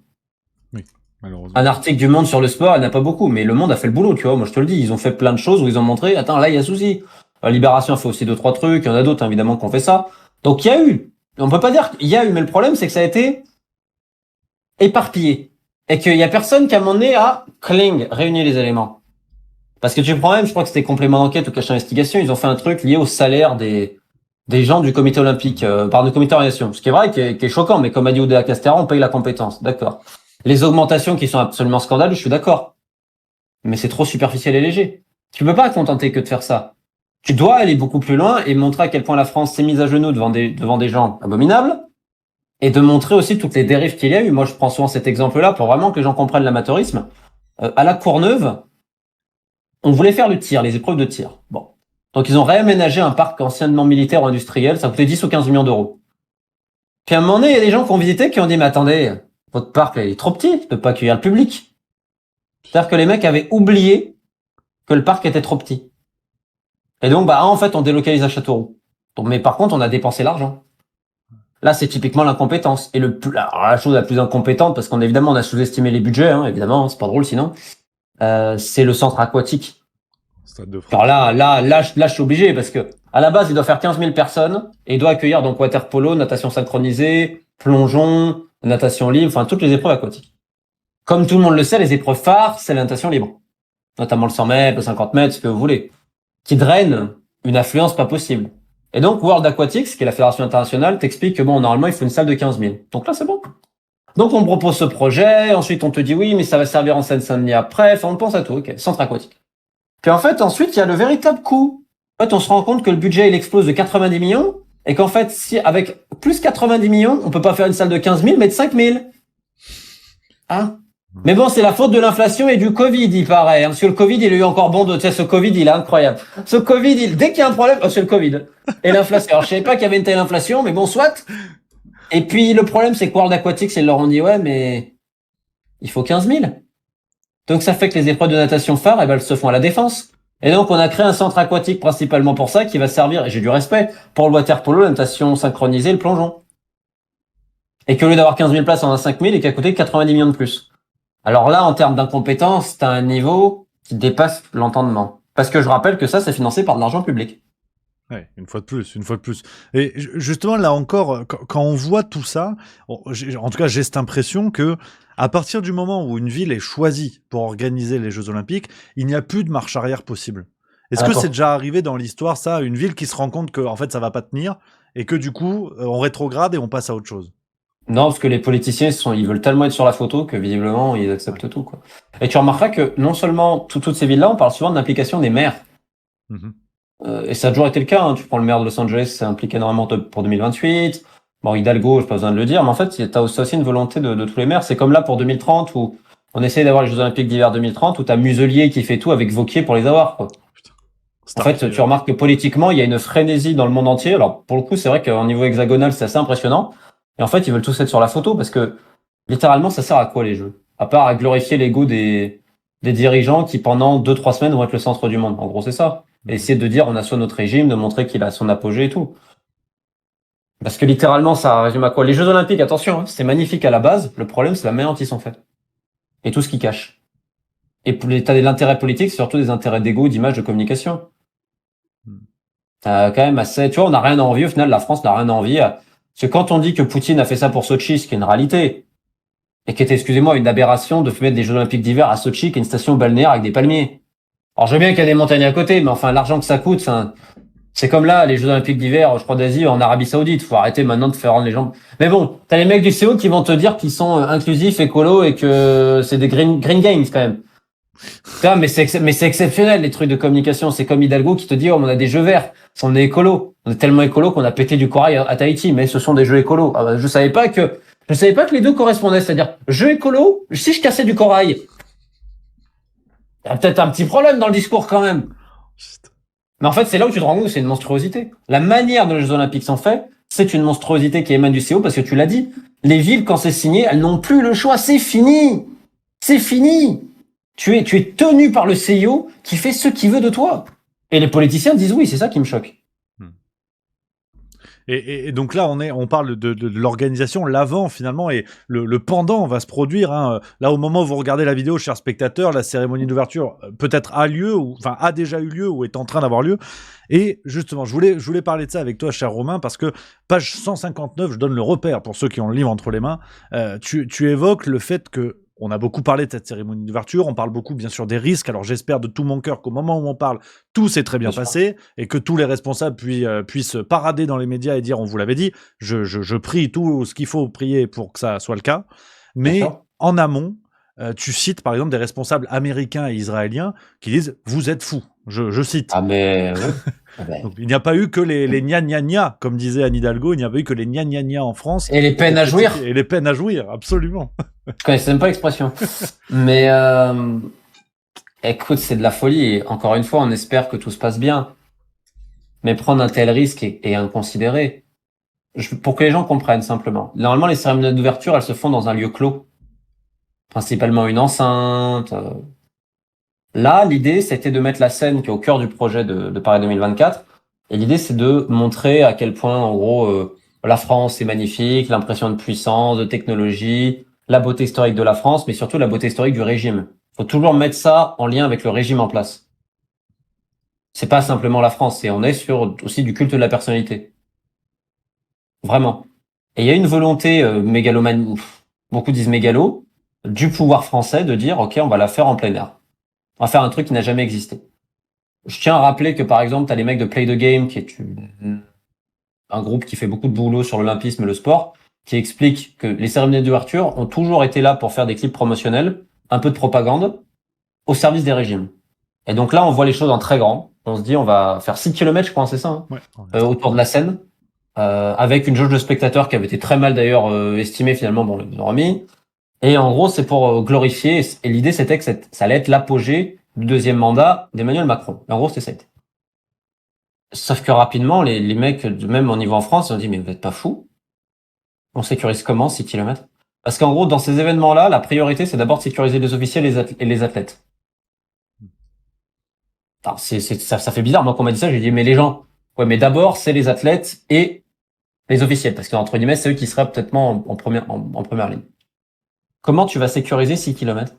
Malheureusement. Un article du Monde sur le sport, il n'y en a pas beaucoup, mais Le Monde a fait le boulot, tu vois. Moi, je te le dis, ils ont fait plein de choses où ils ont montré, attends, là, il y a souci. Libération a fait aussi 2-3 trucs, il y en a d'autres, évidemment, qui ont fait ça. Donc, il y a eu. On peut pas dire qu'il y a eu, mais le problème, c'est que ça a été éparpillé. Et qu'il y a personne qui a mené à réunir les éléments. Parce que tu prends même, je crois que c'était complément d'enquête ou cache d'investigation, ils ont fait un truc lié au salaire des gens du comité olympique, par le comité d'organisation. Ce qui est vrai, qui est choquant, mais comme a dit Oudéa Castéra, on paye la compétence. D'accord. Les augmentations qui sont absolument scandaleuses, je suis d'accord. Mais c'est trop superficiel et léger. Tu peux pas te contenter que de faire ça. Tu dois aller beaucoup plus loin et montrer à quel point la France s'est mise à genoux devant des gens abominables. Et de montrer aussi toutes les dérives qu'il y a eu. Moi, je prends souvent cet exemple-là pour vraiment que les gens comprennent l'amateurisme. À la Courneuve, on voulait faire le tir, les épreuves de tir. Bon. Donc, ils ont réaménagé un parc anciennement militaire ou industriel. Ça coûtait 10 ou 15 millions d'euros. Puis à un moment donné, il y a des gens qui ont visité qui ont dit, mais attendez, votre parc, là, il est trop petit, il peut pas accueillir le public. C'est-à-dire que les mecs avaient oublié que le parc était trop petit. Et donc, en fait, on délocalise à Châteauroux. Donc, mais par contre, on a dépensé l'argent. Là, c'est typiquement l'incompétence. Et la chose la plus incompétente, parce qu'on évidemment, on a sous-estimé les budgets, évidemment, c'est pas drôle sinon, c'est le centre aquatique. Stade de France. Alors là, je suis obligé, parce que à la base, il doit faire 15 000 personnes, et il doit accueillir donc water polo, natation synchronisée, plongeon, natation libre, enfin, toutes les épreuves aquatiques. Comme tout le monde le sait, les épreuves phares, c'est la natation libre. Notamment le 100 mètres, le 50 mètres, ce que vous voulez. Qui draine une affluence pas possible. Et donc, World Aquatics, qui est la fédération internationale, t'explique que normalement, il faut une salle de 15 000. Donc là, c'est bon. Donc, on propose ce projet. Ensuite, on te dit oui, mais ça va servir en Seine-Saint-Denis après. Enfin, on pense à tout. OK. Centre aquatique. Puis en fait, ensuite, il y a le véritable coût. En fait, on se rend compte que le budget, il explose de 90 millions. Et qu'en fait, si, avec plus 90 millions, on peut pas faire une salle de 15 000, mais de 5 000. Hein? Mais bon, c'est la faute de l'inflation et du Covid, il paraît. Parce que le Covid, il a eu encore bon dos. Tu sais, ce Covid, il est incroyable. Ce Covid, dès qu'il y a un problème, c'est le Covid. Et l'inflation. Alors, je savais pas qu'il y avait une telle inflation, mais bon, soit. Et puis, le problème, c'est que World Aquatics, ils leur ont dit, ouais, mais il faut 15 000. Donc, ça fait que les épreuves de natation phares, elles se font à la Défense. Et donc, on a créé un centre aquatique principalement pour ça, qui va servir, et j'ai du respect, pour le water polo, la natation synchronisée, le plongeon. Et qu'au lieu d'avoir 15 000 places, on a 5 000 et qui a coûté 90 millions de plus. Alors là, en termes d'incompétence, t'as un niveau qui dépasse l'entendement. Parce que je rappelle que ça, c'est financé par de l'argent public. Ouais, une fois de plus. Et justement, là encore, quand on voit tout ça, en tout cas, j'ai cette impression que à partir du moment où une ville est choisie pour organiser les Jeux Olympiques, il n'y a plus de marche arrière possible. Est-ce que c'est déjà arrivé dans l'histoire, ça, une ville qui se rend compte que en fait, ça va pas tenir et que du coup, on rétrograde et on passe à autre chose? Non, parce que les politiciens, ils veulent tellement être sur la photo que visiblement, ils acceptent tout, quoi. Et tu remarqueras que non seulement toutes ces villes-là, on parle souvent de l'implication des maires. Et ça a toujours été le cas. Tu prends le maire de Los Angeles, c'est impliqué énormément pour 2028. Bon, Hidalgo, j'ai pas besoin de le dire, mais en fait, t'as aussi une volonté de tous les maires. C'est comme là pour 2030 où on essaie d'avoir les Jeux Olympiques d'hiver 2030 où t'as Muselier qui fait tout avec Wauquiez pour les avoir, quoi. En fait, tu remarques que politiquement, il y a une frénésie dans le monde entier. Alors, pour le coup, c'est vrai qu'au niveau hexagonal, c'est assez impressionnant. Et en fait, ils veulent tous être sur la photo parce que, littéralement, ça sert à quoi les Jeux? À part à glorifier l'ego des dirigeants qui, pendant 2-3 semaines, vont être le centre du monde. En gros, c'est ça. Et essayer de dire, on assoit notre régime, de montrer qu'il a son apogée et tout. Parce que littéralement, ça résume à quoi? Les Jeux Olympiques, attention, c'est magnifique à la base. Le problème, c'est la manière dont ils sont faits. Et tout ce qu'ils cachent. Et t'as de l'intérêt politique, c'est surtout des intérêts d'ego, d'image, de communication. Quand même assez, tu vois, on n'a rien à envier. Au final, la France n'a rien à envier. Parce que quand on dit que Poutine a fait ça pour Sochi, ce qui est une réalité, et qui était, excusez-moi, une aberration de mettre des Jeux Olympiques d'hiver à Sochi, qui est une station balnéaire avec des palmiers. Alors, je veux bien qu'il y a des montagnes à côté, mais enfin, l'argent que ça coûte, c'est comme là, les Jeux Olympiques d'hiver, je crois, d'Asie, en Arabie Saoudite. Faut arrêter maintenant de faire rendre les gens. Mais bon, t'as les mecs du CO qui vont te dire qu'ils sont inclusifs, écolos, et que c'est des green games, quand même. Putain, mais c'est exceptionnel, les trucs de communication. C'est comme Hidalgo qui te dit, oh, on a des jeux verts. On est écolo. On est tellement écolo qu'on a pété du corail à Tahiti, mais ce sont des jeux écolos. Ah bah, je savais pas que les deux correspondaient. C'est-à-dire, jeu écolo, si je cassais du corail. Il y a peut-être un petit problème dans le discours quand même. Mais en fait, c'est là où tu te rends compte que c'est une monstruosité. La manière dont les Jeux Olympiques sont faits, c'est une monstruosité qui émane du CO parce que tu l'as dit. Les villes, quand c'est signé, elles n'ont plus le choix. C'est fini. C'est fini. Tu es tenu par le CIO qui fait ce qu'il veut de toi. Et les politiciens disent oui, c'est ça qui me choque. Et donc là, on parle de l'organisation, l'avant finalement, et le pendant va se produire. Hein. Là, au moment où vous regardez la vidéo, chers spectateurs, la cérémonie d'ouverture peut-être a lieu, a déjà eu lieu ou est en train d'avoir lieu. Et justement, je voulais parler de ça avec toi, cher Romain, parce que page 159, je donne le repère pour ceux qui ont le livre entre les mains. Tu évoques le fait que on a beaucoup parlé de cette cérémonie d'ouverture, on parle beaucoup bien sûr des risques, alors j'espère de tout mon cœur qu'au moment où on parle, tout s'est très bien passé, et que tous les responsables puissent parader dans les médias et dire on vous l'avait dit, je prie tout ce qu'il faut prier pour que ça soit le cas, mais en amont, tu cites par exemple des responsables américains et israéliens qui disent « vous êtes fous ». Je cite. Ah mais... Donc, il n'y a pas eu que les gna comme disait Anne Hidalgo, il n'y a pas eu que les gna en France. Et les peines à jouir. Et les peines à jouir, absolument. Je connaissais même pas l'expression. Mais écoute, c'est de la folie. Et encore une fois, on espère que tout se passe bien. Mais prendre un tel risque est inconsidéré. Pour que les gens comprennent simplement. Normalement, les cérémonies d'ouverture, elles se font dans un lieu clos. Principalement une enceinte. Là, l'idée, c'était de mettre la scène qui est au cœur du projet de Paris 2024. Et l'idée, c'est de montrer à quel point, en gros, la France est magnifique, l'impression de puissance, de technologie, la beauté historique de la France, mais surtout la beauté historique du régime. Faut toujours mettre ça en lien avec le régime en place. C'est pas simplement la France, on est sur aussi du culte de la personnalité. Vraiment. Et il y a une volonté mégalomanie, beaucoup disent mégalo, du pouvoir français de dire, OK, on va la faire en plein air. On va faire un truc qui n'a jamais existé. Je tiens à rappeler que, par exemple, t'as les mecs de Play the Game, qui est un groupe qui fait beaucoup de boulot sur l'olympisme et le sport, qui explique que les cérémonies d'ouverture ont toujours été là pour faire des clips promotionnels, un peu de propagande, au service des régimes. Et donc là, on voit les choses en très grand. On se dit, on va faire 6 km, je crois, c'est ça, autour de la scène, avec une jauge de spectateurs qui avait été très mal d'ailleurs estimée finalement, bon, ils ont remis. Et en gros, c'est pour glorifier, et l'idée c'était que ça allait être l'apogée du deuxième mandat d'Emmanuel Macron. Et en gros, c'était ça. Sauf que rapidement, les mecs, même au niveau en France, ils ont dit, mais vous êtes pas fous? On sécurise comment 6 km? Parce qu'en gros, dans ces événements-là, la priorité, c'est d'abord de sécuriser les officiels et les athlètes. Alors, ça fait bizarre. Moi, quand on m'a dit ça, j'ai dit, mais les gens, ouais, mais d'abord, c'est les athlètes et les officiels. Parce qu'entre guillemets, c'est eux qui seraient peut-être en première ligne. Comment tu vas sécuriser 6 km?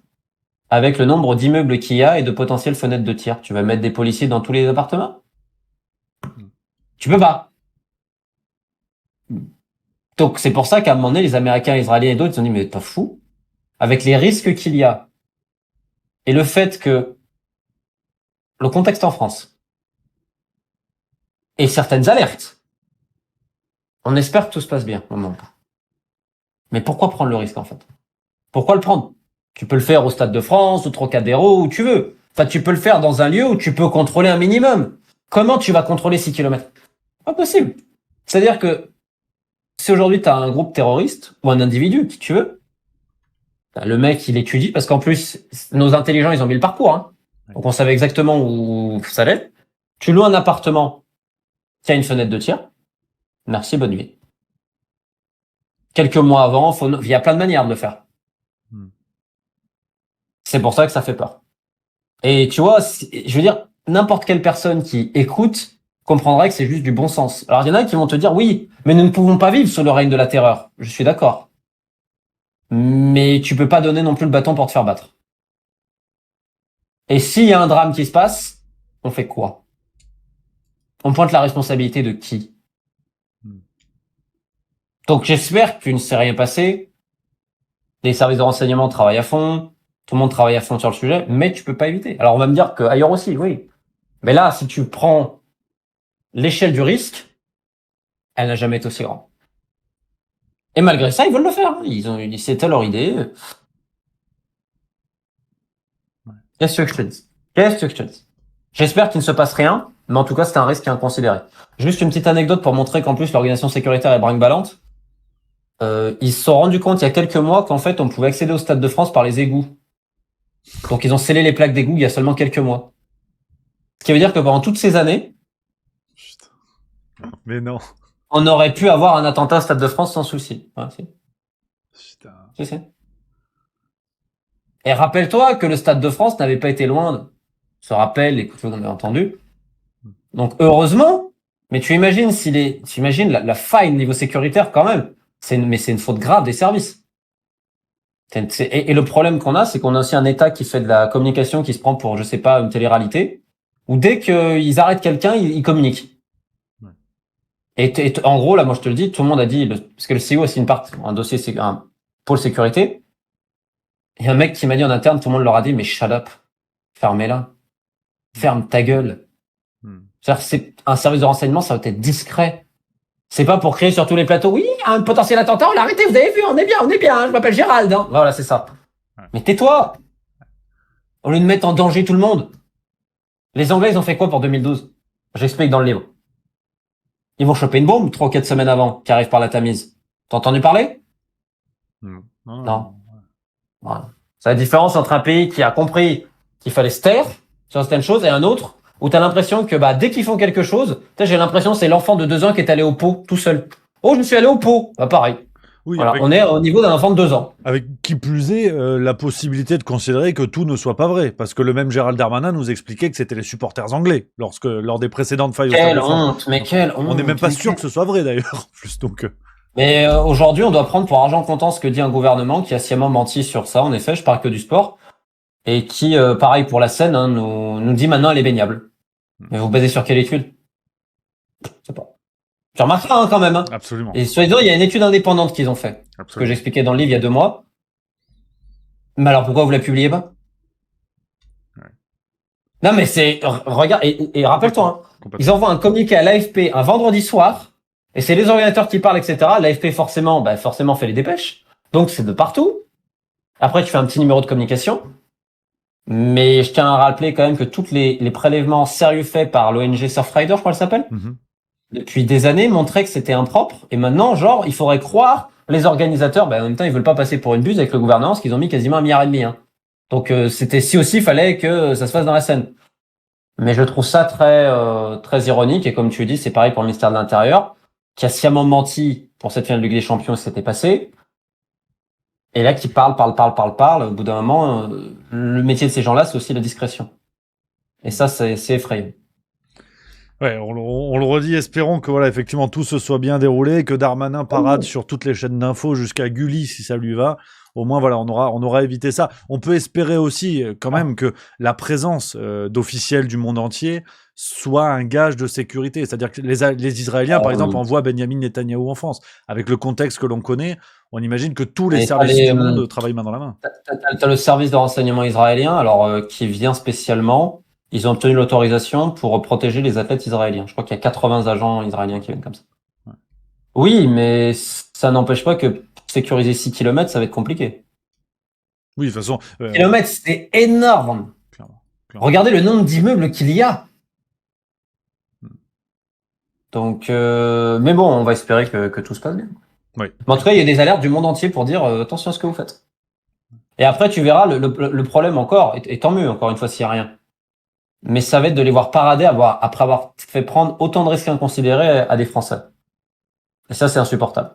Avec le nombre d'immeubles qu'il y a et de potentielles fenêtres de tir. Tu vas mettre des policiers dans tous les appartements? Tu peux pas. Donc, c'est pour ça qu'à un moment donné, les Américains, les Israéliens et d'autres, ils ont dit, mais t'es fou? Avec les risques qu'il y a. Et le fait que le contexte en France et certaines alertes, on espère que tout se passe bien. Mais pourquoi prendre le risque, en fait? Pourquoi le prendre? Tu peux le faire au Stade de France, au Trocadéro, où tu veux. Enfin, tu peux le faire dans un lieu où tu peux contrôler un minimum. Comment tu vas contrôler 6 km? Pas possible. C'est-à-dire que si aujourd'hui tu as un groupe terroriste ou un individu, qui tu veux, le mec il étudie, parce qu'en plus, nos intelligents ils ont mis le parcours, hein. Donc on savait exactement où ça allait. Tu loues un appartement qui a une fenêtre de tir. Merci, bonne nuit. Quelques mois avant, il y a plein de manières de le faire. C'est pour ça que ça fait peur. Et tu vois, je veux dire, n'importe quelle personne qui écoute comprendrait que c'est juste du bon sens. Alors, il y en a qui vont te dire, oui, mais nous ne pouvons pas vivre sous le règne de la terreur. Je suis d'accord. Mais tu peux pas donner non plus le bâton pour te faire battre. Et s'il y a un drame qui se passe, on fait quoi? On pointe la responsabilité de qui? Donc, j'espère qu'il ne s'est rien passé. Les services de renseignement travaillent à fond. Tout le monde travaille à fond sur le sujet, mais tu peux pas éviter. Alors, on va me dire qu'ailleurs aussi, oui. Mais là, si tu prends l'échelle du risque, elle n'a jamais été aussi grande. Et malgré ça, ils veulent le faire. C'était leur idée. Qu'est-ce que je te dis? J'espère qu'il ne se passe rien, mais en tout cas, c'est un risque qui est inconsidéré. Juste une petite anecdote pour montrer qu'en plus, l'organisation sécuritaire est brinque-ballante. Ils se sont rendus compte il y a quelques mois qu'en fait, on pouvait accéder au Stade de France par les égouts. Donc, ils ont scellé les plaques d'égout il y a seulement quelques mois. Ce qui veut dire que pendant toutes ces années... Putain. Mais non. On aurait pu avoir un attentat au Stade de France sans souci. Ouais, Putain. si. Et rappelle-toi que le Stade de France n'avait pas été loin de se rappelle les coups qu'on a entendus. Donc heureusement, mais tu imagines la faille niveau sécuritaire quand même. C'est une faute grave des services. Et le problème qu'on a, c'est qu'on a aussi un État qui fait de la communication qui se prend pour, je sais pas, une télé-réalité, où dès qu'ils arrêtent quelqu'un, ils communiquent. Ouais. Et en gros, là, moi je te le dis, tout le monde a dit, parce que le CEO a aussi un dossier, un pôle sécurité. Il y a un mec qui m'a dit en interne, tout le monde leur a dit, mais shut up, fermez-la, ferme ta gueule. C'est-à-dire, c'est un service de renseignement, ça va être discret. C'est pas pour crier sur tous les plateaux, oui, un potentiel attentat, on l'a arrêté, vous avez vu, on est bien, je m'appelle Gérald. Hein. Voilà, c'est ça. Ouais. Mais tais-toi. Au lieu de mettre en danger tout le monde. Les Anglais, ils ont fait quoi pour 2012? J'explique dans le livre. Ils vont choper une bombe 3 ou 4 semaines avant, qui arrive par la Tamise. T'as entendu parler? Non. Voilà. C'est la différence entre un pays qui a compris qu'il fallait se taire sur certaines choses et un autre où t'as l'impression que dès qu'ils font quelque chose, j'ai l'impression que c'est l'enfant de 2 ans qui est allé au pot tout seul. Oh, je me suis allé au pot. Pareil. Oui, voilà, on est au niveau d'un enfant de 2 ans. Avec qui plus est, la possibilité de considérer que tout ne soit pas vrai. Parce que le même Gérald Darmanin nous expliquait que c'était les supporters anglais lors des précédentes failles. Quelle honte, mais quelle honte. On n'est même pas sûr que ce soit vrai d'ailleurs. Plus donc. Mais aujourd'hui, on doit prendre pour argent comptant ce que dit un gouvernement qui a sciemment menti sur ça. En effet, je parle que du sport. Et qui, pareil pour la Seine, nous dit maintenant elle est baignable. Mais vous basez sur quelle étude? Je sais pas. Tu remarqueras quand même. Hein. Absolument. Et soyez il y a une étude indépendante qu'ils ont fait. Absolument. Ce que j'expliquais dans le livre il y a 2 mois. Mais alors pourquoi vous la publiez pas? Ouais. Non mais c'est... Regarde, et rappelle-toi, hein, ils envoient un communiqué à l'AFP un vendredi soir, et c'est les organisateurs qui parlent, etc. L'AFP forcément fait les dépêches. Donc c'est de partout. Après tu fais un petit numéro de communication. Mais je tiens à rappeler quand même que tous les prélèvements sérieux faits par l'ONG Surfrider, je crois qu'elle s'appelle, depuis des années, montraient que c'était impropre. Et maintenant, il faudrait croire les organisateurs. En même temps, ils veulent pas passer pour une buse avec le gouvernement, parce qu'ils ont mis quasiment 1,5 milliard. Hein. Donc, c'était si aussi, fallait que ça se fasse dans la Seine. Mais je trouve ça très ironique. Et comme tu dis, c'est pareil pour le ministère de l'Intérieur, qui a sciemment menti pour cette finale de Ligue des Champions, ce qui s'était passé. Et là, qui parle, au bout d'un moment, le métier de ces gens-là, c'est aussi la discrétion. Et ça, c'est effrayant. Ouais, on le redit, espérons que effectivement tout se soit bien déroulé, que Darmanin parade sur toutes les chaînes d'infos jusqu'à Gulli si ça lui va. Au moins, on aura évité ça. On peut espérer aussi quand même que la présence d'officiels du monde entier soit un gage de sécurité. C'est-à-dire que les Israéliens, par exemple, envoient Benjamin Netanyahou en France. Avec le contexte que l'on connaît, on imagine que tous les services du monde travaillent main dans la main. T'as le service de renseignement israélien, alors qui vient spécialement. Ils ont obtenu l'autorisation pour protéger les athlètes israéliens. Je crois qu'il y a 80 agents israéliens qui viennent comme ça. Ouais. Oui, mais ça n'empêche pas que sécuriser 6 km, ça va être compliqué. Oui, de toute façon... Kilomètres, c'est énorme. Clairement. Regardez le nombre d'immeubles qu'il y a. Donc, mais bon, on va espérer que tout se passe bien. Oui. Mais en tout cas, il y a des alertes du monde entier pour dire attention à ce que vous faites. Et après, tu verras le problème encore, et tant mieux, encore une fois, s'il n'y a rien. Mais ça va être de les voir parader après avoir fait prendre autant de risques inconsidérés à des Français. Et ça, c'est insupportable.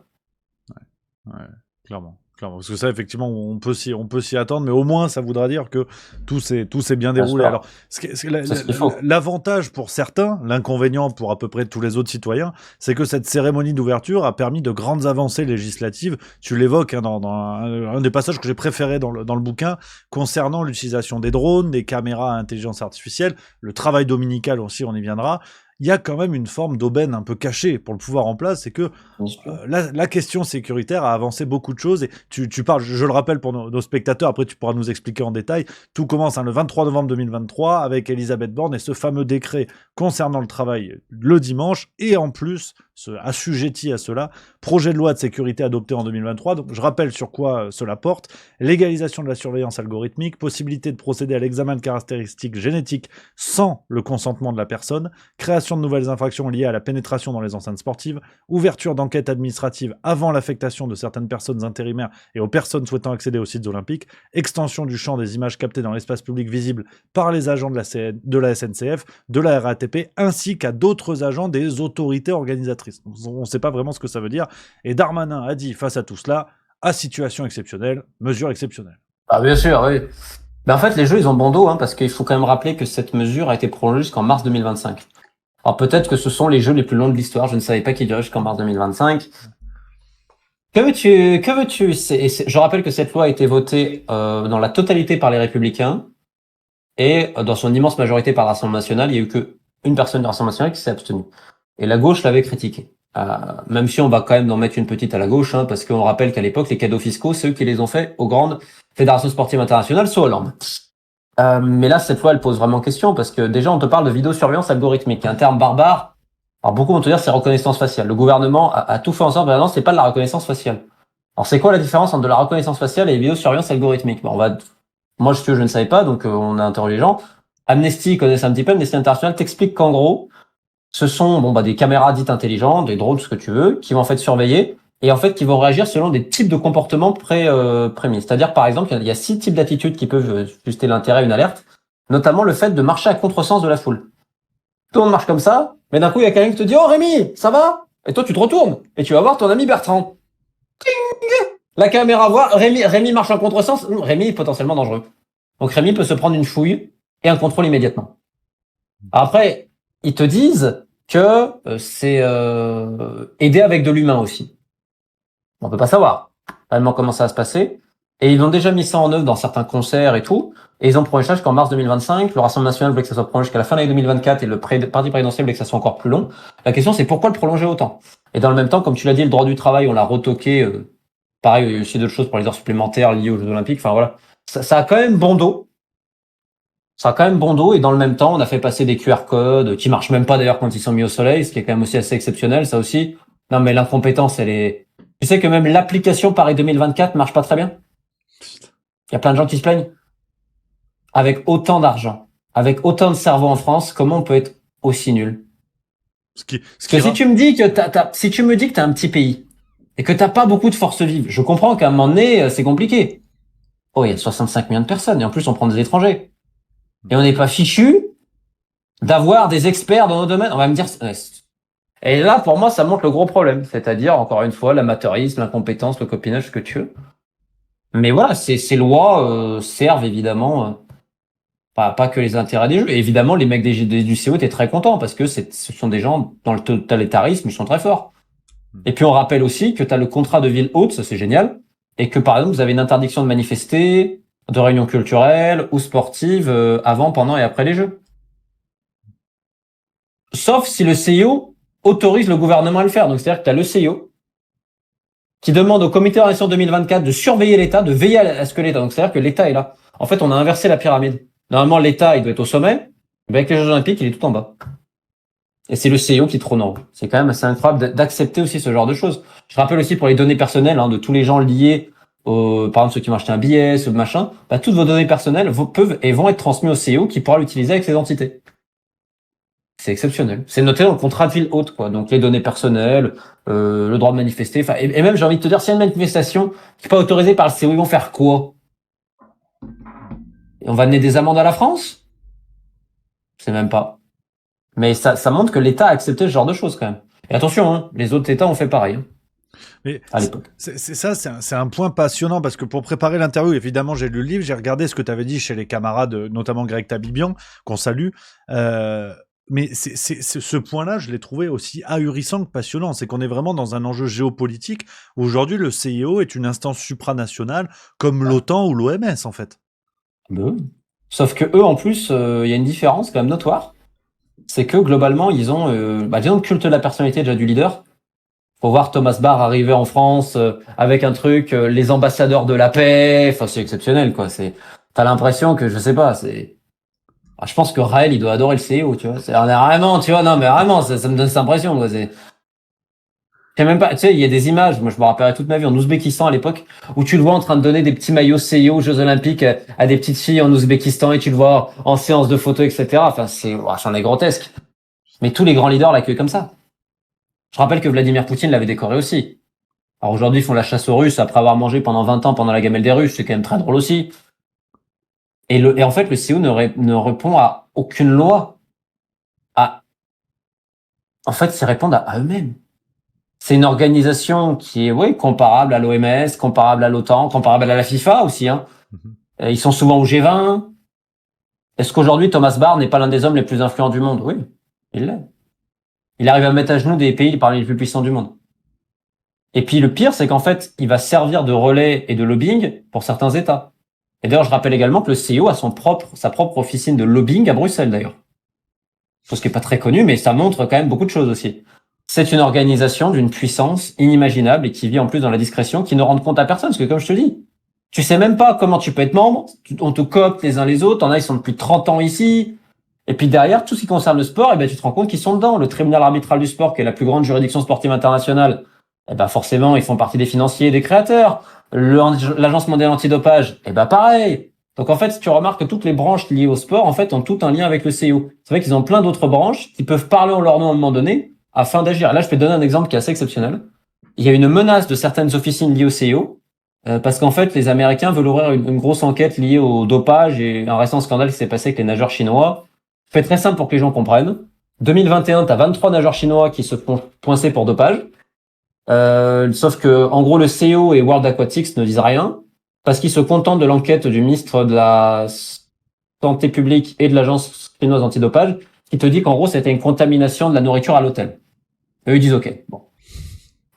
Ouais, clairement. Parce que ça, effectivement, on peut s'y attendre, mais au moins, ça voudra dire que tout s'est bien déroulé. Alors, l'avantage pour certains, l'inconvénient pour à peu près tous les autres citoyens, c'est que cette cérémonie d'ouverture a permis de grandes avancées législatives. Tu l'évoques dans un des passages que j'ai préféré dans le bouquin, concernant l'utilisation des drones, des caméras à intelligence artificielle, le travail dominical aussi, on y viendra. Il y a quand même une forme d'aubaine un peu cachée pour le pouvoir en place, c'est que la question sécuritaire a avancé beaucoup de choses, et tu parles, je le rappelle pour nos spectateurs, après tu pourras nous expliquer en détail, tout commence le 23 novembre 2023 avec Elisabeth Borne et ce fameux décret concernant le travail le dimanche, et en plus, assujetti à cela, projet de loi de sécurité adopté en 2023, donc je rappelle sur quoi cela porte: légalisation de la surveillance algorithmique, possibilité de procéder à l'examen de caractéristiques génétiques sans le consentement de la personne, création de nouvelles infractions liées à la pénétration dans les enceintes sportives, ouverture d'enquêtes administratives avant l'affectation de certaines personnes intérimaires et aux personnes souhaitant accéder aux sites olympiques, extension du champ des images captées dans l'espace public visible par les agents de la SNCF, de la RATP, ainsi qu'à d'autres agents des autorités organisatrices matrice. On ne sait pas vraiment ce que ça veut dire. Et Darmanin a dit face à tout cela, à situation exceptionnelle, mesure exceptionnelle. Ah, bien sûr, oui. En fait, les jeux, ils ont bon dos, parce qu'il faut quand même rappeler que cette mesure a été prolongée jusqu'en mars 2025. Alors peut-être que ce sont les jeux les plus longs de l'histoire. Je ne savais pas qu'ils duraient jusqu'en mars 2025. Que veux-tu? Je rappelle que cette loi a été votée dans la totalité par les Républicains et dans son immense majorité par le Rassemblement national. Il y a eu que une personne du Rassemblement national qui s'est abstenue. Et la gauche l'avait critiqué. Même si on va quand même en mettre une petite à la gauche, parce qu'on rappelle qu'à l'époque, les cadeaux fiscaux, c'est eux qui les ont faits aux grandes fédérations sportives internationales sous Hollande. Mais là, cette loi, elle pose vraiment question parce que déjà, on te parle de vidéosurveillance algorithmique, qui est un terme barbare. Alors beaucoup vont te dire c'est reconnaissance faciale. Le gouvernement a tout fait en sorte, non, c'est pas de la reconnaissance faciale. Alors c'est quoi la différence entre de la reconnaissance faciale et la vidéosurveillance algorithmique? Moi je ne savais pas, donc on a interrogé les gens. Amnesty connaissent un petit peu, Amnesty International t'explique qu'en gros, ce sont des caméras dites intelligentes, des drones, ce que tu veux, qui vont en fait surveiller et en fait qui vont réagir selon des types de comportements prémis. C'est-à-dire par exemple, il y a 6 types d'attitudes qui peuvent juster l'intérêt d'une alerte, notamment le fait de marcher à contresens de la foule. Tout le monde marche comme ça, mais d'un coup, il y a quelqu'un qui te dit « Oh Rémi, ça va ?» Et toi, tu te retournes, et tu vas voir ton ami Bertrand. Ting. La caméra voit, Rémi marche en contresens, Rémi est potentiellement dangereux. Donc Rémi peut se prendre une fouille et un contrôle immédiatement. Après, ils te disent que c'est aider avec de l'humain aussi. On peut pas savoir réellement comment ça va se passer. Et ils ont déjà mis ça en œuvre dans certains concerts et tout. Et ils ont prolongé ça jusqu'en mars 2025. Le Rassemblement national voulait que ça soit prolongé jusqu'à la fin de l'année 2024 et le parti présidentiel voulait que ça soit encore plus long. La question, c'est pourquoi le prolonger autant? Et dans le même temps, comme tu l'as dit, le droit du travail, on l'a retoqué. Pareil, il y a aussi d'autres choses pour les heures supplémentaires liées aux Jeux Olympiques. Enfin voilà. Ça a quand même bon dos. Et dans le même temps, on a fait passer des QR codes qui marchent même pas d'ailleurs quand ils sont mis au soleil, ce qui est quand même aussi assez exceptionnel, ça aussi. Non, mais l'incompétence, elle est... Tu sais que même l'application Paris 2024 marche pas très bien? Il y a plein de gens qui se plaignent. Avec autant d'argent, avec autant de cerveau en France, comment on peut être aussi nul? Si tu me dis que t'as un petit pays et que t'as pas beaucoup de force vive, je comprends qu'à un moment donné, c'est compliqué. Oh, il y a 65 millions de personnes et en plus on prend des étrangers. Et on n'est pas fichu d'avoir des experts dans nos domaines. On va me dire... Et là, pour moi, ça montre le gros problème. C'est-à-dire, encore une fois, l'amateurisme, l'incompétence, le copinage, ce que tu veux. Mais voilà, ces lois servent évidemment... pas que les intérêts des jeux. Et évidemment, les mecs du CO étaient très contents parce que ce sont des gens dans le totalitarisme, ils sont très forts. Et puis on rappelle aussi que tu as le contrat de ville haute, ça c'est génial, et que par exemple vous avez une interdiction de manifester, de réunions culturelles ou sportives avant, pendant et après les jeux. Sauf si le CIO autorise le gouvernement à le faire. Donc c'est-à-dire que tu as le CIO qui demande au comité d'organisation 2024 de surveiller l'État, de veiller à ce que l'État... Donc c'est-à-dire que l'État est là. En fait, on a inversé la pyramide. Normalement, l'État, il doit être au sommet, mais avec les Jeux Olympiques, il est tout en bas. Et c'est le CIO qui trône en haut. C'est quand même assez incroyable d'accepter aussi ce genre de choses. Je rappelle aussi pour les données personnelles de tous les gens liés, par exemple ceux qui m'ont acheté un billet, ce machin, toutes vos données personnelles peuvent et vont être transmises au CIO qui pourra l'utiliser avec ses entités. C'est exceptionnel. C'est noté dans le contrat de ville haute, quoi. Donc les données personnelles, le droit de manifester, et même j'ai envie de te dire, s'il y a une manifestation qui n'est pas autorisée par le CIO, ils vont faire quoi? Et on va donner des amendes à la France? Je sais même pas. Mais ça montre que l'État a accepté ce genre de choses quand même. Et attention, les autres États ont fait pareil. Mais à l'époque. C'est un point passionnant parce que pour préparer l'interview, évidemment, j'ai lu le livre, j'ai regardé ce que tu avais dit chez les camarades, notamment Greg Tabibian, qu'on salue. Mais ce point-là, je l'ai trouvé aussi ahurissant que passionnant. C'est qu'on est vraiment dans un enjeu géopolitique où aujourd'hui le CIO est une instance supranationale comme l'OTAN ou l'OMS en fait. Sauf que eux, en plus, il y a une différence quand même notoire. C'est que globalement, ils ont disons le culte de la personnalité déjà du leader. Faut voir Thomas Barr arriver en France avec un truc, les ambassadeurs de la paix. Enfin, c'est exceptionnel, quoi. T'as l'impression que, je sais pas, je pense que Raël, il doit adorer le CEO, tu vois. C'est vraiment, tu vois, non, mais vraiment, ça me donne cette impression, quoi. Je sais même pas, tu sais, il y a des images, moi je me rappellerai toute ma vie en Ouzbékistan à l'époque, où tu le vois en train de donner des petits maillots CIO aux Jeux Olympiques à des petites filles en Ouzbékistan et tu le vois en séance de photos, etc. Enfin, c'en est grotesque. Mais tous les grands leaders l'accueillent comme ça. Je rappelle que Vladimir Poutine l'avait décoré aussi. Alors aujourd'hui, ils font la chasse aux Russes après avoir mangé pendant 20 ans pendant la gamelle des Russes, c'est quand même très drôle aussi. Et en fait, le CIO ne répond à aucune loi. En fait, ils répondent à eux-mêmes. C'est une organisation qui est, oui, comparable à l'OMS, comparable à l'OTAN, comparable à la FIFA aussi, hein. Ils sont souvent au G20. Est-ce qu'aujourd'hui, Thomas Bach n'est pas l'un des hommes les plus influents du monde? Oui, il l'est. Il arrive à mettre à genoux des pays parmi les plus puissants du monde. Et puis le pire, c'est qu'en fait, il va servir de relais et de lobbying pour certains États. Et d'ailleurs, je rappelle également que le CIO a sa propre officine de lobbying à Bruxelles, d'ailleurs. Chose qui est pas très connue, mais ça montre quand même beaucoup de choses aussi. C'est une organisation d'une puissance inimaginable et qui vit en plus dans la discrétion, qui ne rend compte à personne, parce que comme je te dis, tu sais même pas comment tu peux être membre, on te coopte les uns les autres, t'en as, ils sont depuis 30 ans ici, et puis derrière, tout ce qui concerne le sport, eh ben, tu te rends compte qu'ils sont dedans. Le tribunal arbitral du sport, qui est la plus grande juridiction sportive internationale, eh ben, forcément, ils font partie des financiers et des créateurs. L'Agence mondiale antidopage, eh ben, pareil. Donc, en fait, tu remarques que toutes les branches liées au sport, en fait, ont tout un lien avec le CIO. C'est vrai qu'ils ont plein d'autres branches qui peuvent parler en leur nom à un moment donné afin d'agir. Là, je peux te donner un exemple qui est assez exceptionnel. Il y a une menace de certaines officines liées au CIO, parce qu'en fait, les Américains veulent ouvrir une grosse enquête liée au dopage et un récent scandale qui s'est passé avec les nageurs chinois. Je fais très simple pour que les gens comprennent. 2021, t'as 23 nageurs chinois qui se font poincer pour dopage. Sauf que, en gros, le CEO et World Aquatics ne disent rien parce qu'ils se contentent de l'enquête du ministre de la Santé publique et de l'agence chinoise antidopage qui te dit qu'en gros, c'était une contamination de la nourriture à l'hôtel. Eux, ils disent OK. Bon.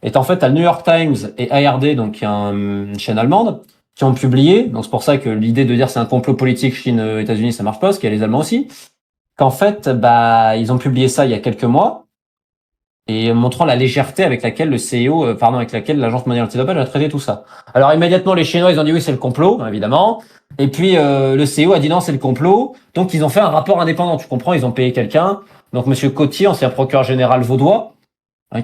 Et en fait, t'as le New York Times et ARD, donc qui est une chaîne allemande, qui ont publié. Donc c'est pour ça que l'idée de dire c'est un complot politique Chine-États-Unis, ça marche pas, parce qu'il y a les Allemands aussi. Qu'en fait, ils ont publié ça il y a quelques mois, et montrant la légèreté avec laquelle avec laquelle l'Agence mondiale antidopage a traité tout ça. Alors immédiatement, les Chinois, ils ont dit oui, c'est le complot, évidemment. Et puis le CEO a dit non, c'est le complot. Donc ils ont fait un rapport indépendant. Tu comprends, ils ont payé quelqu'un. Donc Monsieur Coty, ancien procureur général vaudois,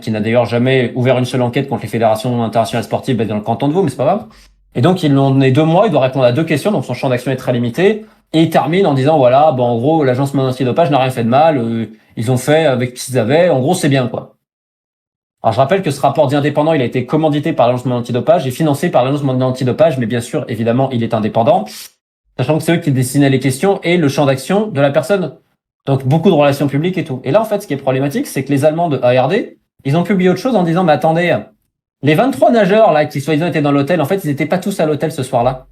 qui n'a d'ailleurs jamais ouvert une seule enquête contre les fédérations internationales sportives dans le canton de Vaud, mais c'est pas grave. Et donc ils lui ont donné 2 mois, il doit répondre à 2 questions, donc son champ d'action est très limité. Et il termine en disant voilà, bon en gros, l'Agence mondiale antidopage n'a rien fait de mal, ils ont fait avec ce qu'ils avaient, en gros c'est bien quoi. Alors je rappelle que ce rapport dit indépendant, il a été commandité par l'Agence mondiale antidopage et financé par l'Agence mondiale antidopage, mais bien sûr, évidemment, il est indépendant, sachant que c'est eux qui destinaient les questions et le champ d'action de la personne. Donc beaucoup de relations publiques et tout. Et là en fait, ce qui est problématique, c'est que les Allemands de ARD, ils ont publié autre chose en disant mais attendez, les 23 nageurs là qui soi-disant étaient dans l'hôtel, en fait, ils étaient pas tous à l'hôtel ce soir-là.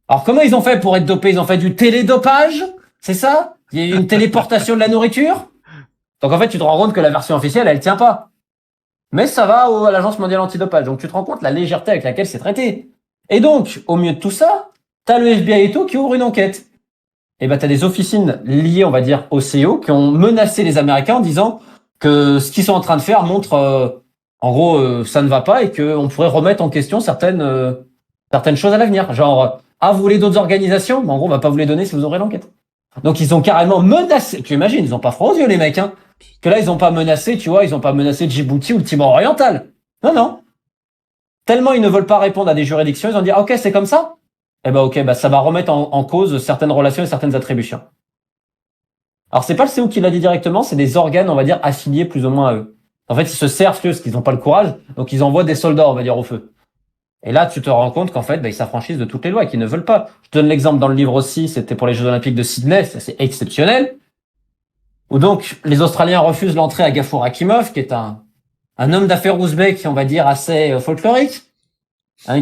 Alors comment ils ont fait pour être dopés? Ils ont fait du télédopage, c'est ça? Il y a eu une téléportation de la nourriture? Donc en fait, tu te rends compte que la version officielle, elle tient pas. Mais ça va à l'Agence mondiale antidopage. Donc tu te rends compte la légèreté avec laquelle c'est traité. Et donc, au milieu de tout ça, t'as le FBI et tout qui ouvre une enquête. Et t'as des officines liées, on va dire, au CEO qui ont menacé les Américains en disant que ce qu'ils sont en train de faire montre, en gros, ça ne va pas et qu'on pourrait remettre en question certaines choses à l'avenir. Genre, vous voulez d'autres organisations? Mais en gros, on va pas vous les donner si vous aurez l'enquête. Donc, ils ont carrément menacé. Tu imagines, ils ont pas froid aux yeux, les mecs, hein. Que là, ils ont pas menacé, tu vois, ils ont pas menacé Djibouti ou le Timor oriental. Non, non. Tellement ils ne veulent pas répondre à des juridictions, ils ont dit, OK, c'est comme ça? OK, ça va remettre en cause certaines relations et certaines attributions. Alors, c'est pas le CEO qui l'a dit directement, c'est des organes, on va dire, affiliés plus ou moins à eux. En fait, ils se servent parce qu'ils n'ont pas le courage, donc ils envoient des soldats, on va dire, au feu. Et là, tu te rends compte qu'en fait, ils s'affranchissent de toutes les lois et qu'ils ne veulent pas. Je te donne l'exemple dans le livre aussi, c'était pour les Jeux Olympiques de Sydney, c'est exceptionnel. Où donc, les Australiens refusent l'entrée à Ghafour Hakimov, qui est un homme d'affaires ouzbek, on va dire, assez folklorique,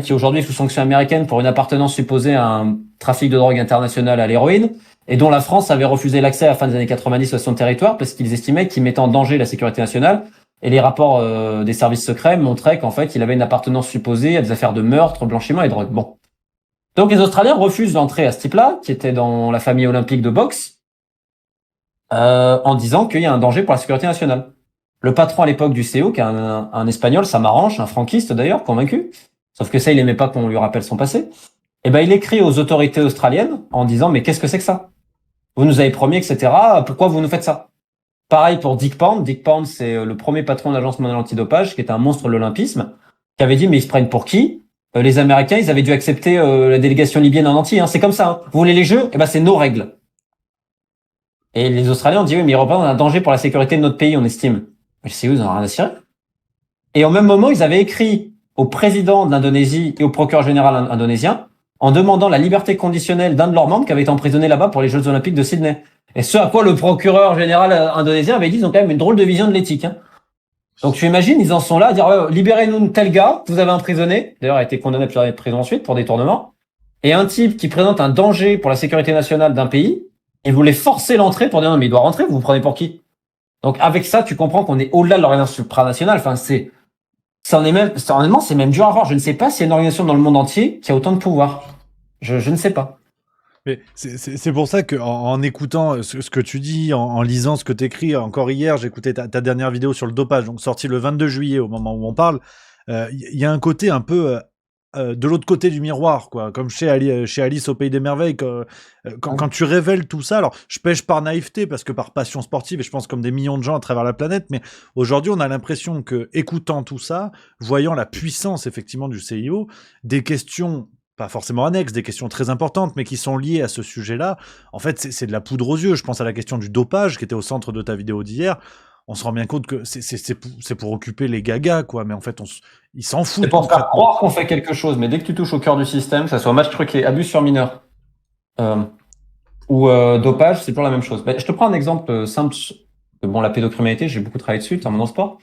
qui aujourd'hui est sous sanction américaine pour une appartenance supposée à un trafic de drogue international à l'héroïne, et dont la France avait refusé l'accès à la fin des années 90 à son territoire parce qu'ils estimaient qu'il mettait en danger la sécurité nationale. Et les rapports des services secrets montraient qu'en fait, il avait une appartenance supposée à des affaires de meurtre, blanchiment et drogue. Bon. Donc les Australiens refusent l'entrée à ce type-là, qui était dans la famille olympique de boxe, en disant qu'il y a un danger pour la sécurité nationale. Le patron à l'époque du CO, qui est un Espagnol, ça m'arrange, un franquiste d'ailleurs, convaincu, sauf que ça, il aimait pas qu'on lui rappelle son passé, il écrit aux autorités australiennes en disant « Mais qu'est-ce que c'est que ça? Vous nous avez promis, etc. Pourquoi vous nous faites ça ?» Pareil pour Dick Pound. Dick Pound, c'est le premier patron de l'Agence mondiale antidopage, qui était un monstre de l'olympisme, qui avait dit « Mais ils se prennent pour qui? Les Américains, ils avaient dû accepter la délégation libyenne en entier. Hein. C'est comme ça. Hein. Vous voulez les jeux? C'est nos règles. » Et les Australiens ont dit « Oui, mais ils représentent un danger pour la sécurité de notre pays, on estime. » Mais c'est eux, ils n'ont rien à cirer. Et au même moment, ils avaient écrit au président de l'Indonésie et au procureur général indonésien en demandant la liberté conditionnelle d'un de leurs membres qui avait été emprisonné là-bas pour les Jeux Olympiques de Sydney. Et ce à quoi le procureur général indonésien avait dit, ils ont quand même une drôle de vision de l'éthique. Hein. Donc tu imagines, ils en sont là à dire ouais, libérez-nous de tel gars que vous avez emprisonné, d'ailleurs a été condamné à plusieurs années de prison ensuite pour détournement, et un type qui présente un danger pour la sécurité nationale d'un pays, et vous voulez forcer l'entrée pour dire non mais il doit rentrer, vous vous prenez pour qui? Donc avec ça, tu comprends qu'on est au-delà de l'organisation supranationale. Enfin, honnêtement, c'est même dur à voir. Je ne sais pas s'il y a une organisation dans le monde entier qui a autant de pouvoir. Je ne sais pas. Mais c'est pour ça que en écoutant ce que tu dis, en lisant ce que tu écris, encore hier, j'écoutais ta dernière vidéo sur le dopage, donc sortie le 22 juillet au moment où on parle, il y a un côté un peu de l'autre côté du miroir, quoi, comme chez Alice au Pays des Merveilles, quand tu révèles tout ça, alors je pêche par naïveté, parce que par passion sportive, et je pense comme des millions de gens à travers la planète, mais aujourd'hui on a l'impression que, écoutant tout ça, voyant la puissance effectivement du CIO, des questions pas forcément annexes, des questions très importantes, mais qui sont liées à ce sujet-là, en fait, c'est de la poudre aux yeux. Je pense à la question du dopage, qui était au centre de ta vidéo d'hier. On se rend bien compte que c'est pour occuper les gagas, quoi, mais en fait, ils s'en foutent. C'est pour faire croire qu'on fait quelque chose, mais dès que tu touches au cœur du système, que ça soit match truqué, abus sur mineur ou dopage, c'est toujours la même chose. Je te prends un exemple simple. Bon, la pédocriminalité, j'ai beaucoup travaillé dessus dans mon sport.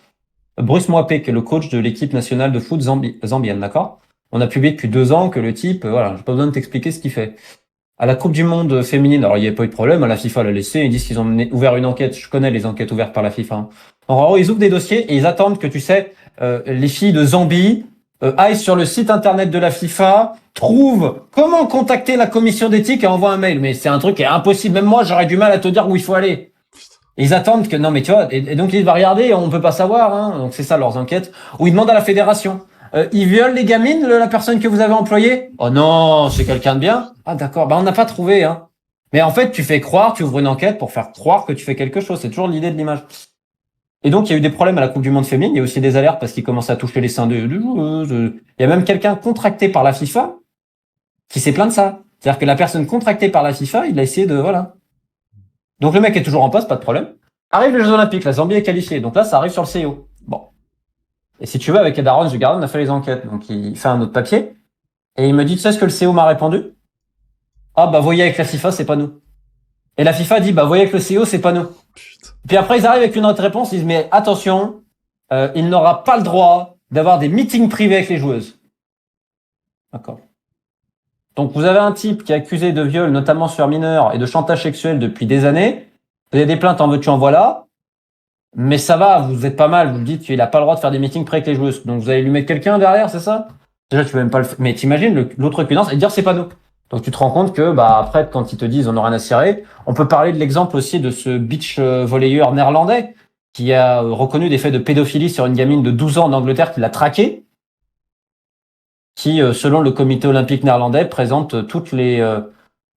Bruce Mouapé, qui est le coach de l'équipe nationale de foot zambienne, d'accord? On a publié depuis 2 ans que le type, voilà, j'ai pas besoin de t'expliquer ce qu'il fait. À la Coupe du Monde féminine, alors il n'y avait pas eu de problème, la FIFA l'a laissé, ils disent qu'ils ont ouvert une enquête, je connais les enquêtes ouvertes par la FIFA. Hein. En gros, ils ouvrent des dossiers et ils attendent que, tu sais, les filles de Zambie aillent sur le site internet de la FIFA, trouvent comment contacter la commission d'éthique et envoient un mail. Mais c'est un truc qui est impossible, même moi j'aurais du mal à te dire où il faut aller. Ils attendent que, non mais tu vois, et donc ils disent, regarder, on peut pas savoir, hein. Donc c'est ça leurs enquêtes, où ils demandent à la fédération. Il viole les gamines, la personne que vous avez employée? Oh non, c'est quelqu'un de bien. Ah d'accord, on n'a pas trouvé. Hein. Mais en fait, tu fais croire, tu ouvres une enquête pour faire croire que tu fais quelque chose. C'est toujours l'idée de l'image. Et donc, il y a eu des problèmes à la Coupe du Monde féminine. Il y a aussi des alertes parce qu'ils commencent à toucher les seins de joueuses. Il y a même quelqu'un contracté par la FIFA qui s'est plaint de ça. C'est-à-dire que la personne contractée par la FIFA, il a essayé de... Voilà. Donc le mec est toujours en poste, pas de problème. Arrive les Jeux Olympiques, la Zambie est qualifiée. Donc là, ça arrive sur le CIO. Bon. Et si tu veux, avec Ed Aaron, on a fait les enquêtes. Donc, il fait un autre papier. Et il me dit, tu sais ce que le CO m'a répondu? Ah, bah, voyez avec la FIFA, c'est pas nous. Et la FIFA dit, bah, voyez avec le CO, c'est pas nous. Putain. Puis après, ils arrivent avec une autre réponse. Ils disent, mais attention, il n'aura pas le droit d'avoir des meetings privés avec les joueuses. D'accord. Donc, vous avez un type qui est accusé de viol, notamment sur mineurs, et de chantage sexuel depuis des années. Vous avez des plaintes en veux-tu, en voilà. Mais ça va, vous êtes pas mal, vous me dites qu'il a pas le droit de faire des meetings près avec les joueuses. Donc vous allez lui mettre quelqu'un derrière, c'est ça? Déjà, tu peux même pas le faire. Mais t'imagines l'autre cuidance et dire c'est pas nous. Donc tu te rends compte que, bah, après, quand ils te disent on n'a rien à cirer, on peut parler de l'exemple aussi de ce beach volleyeur néerlandais qui a reconnu des faits de pédophilie sur une gamine de 12 ans en Angleterre qui l'a traqué, qui, selon le comité olympique néerlandais, présente toutes les,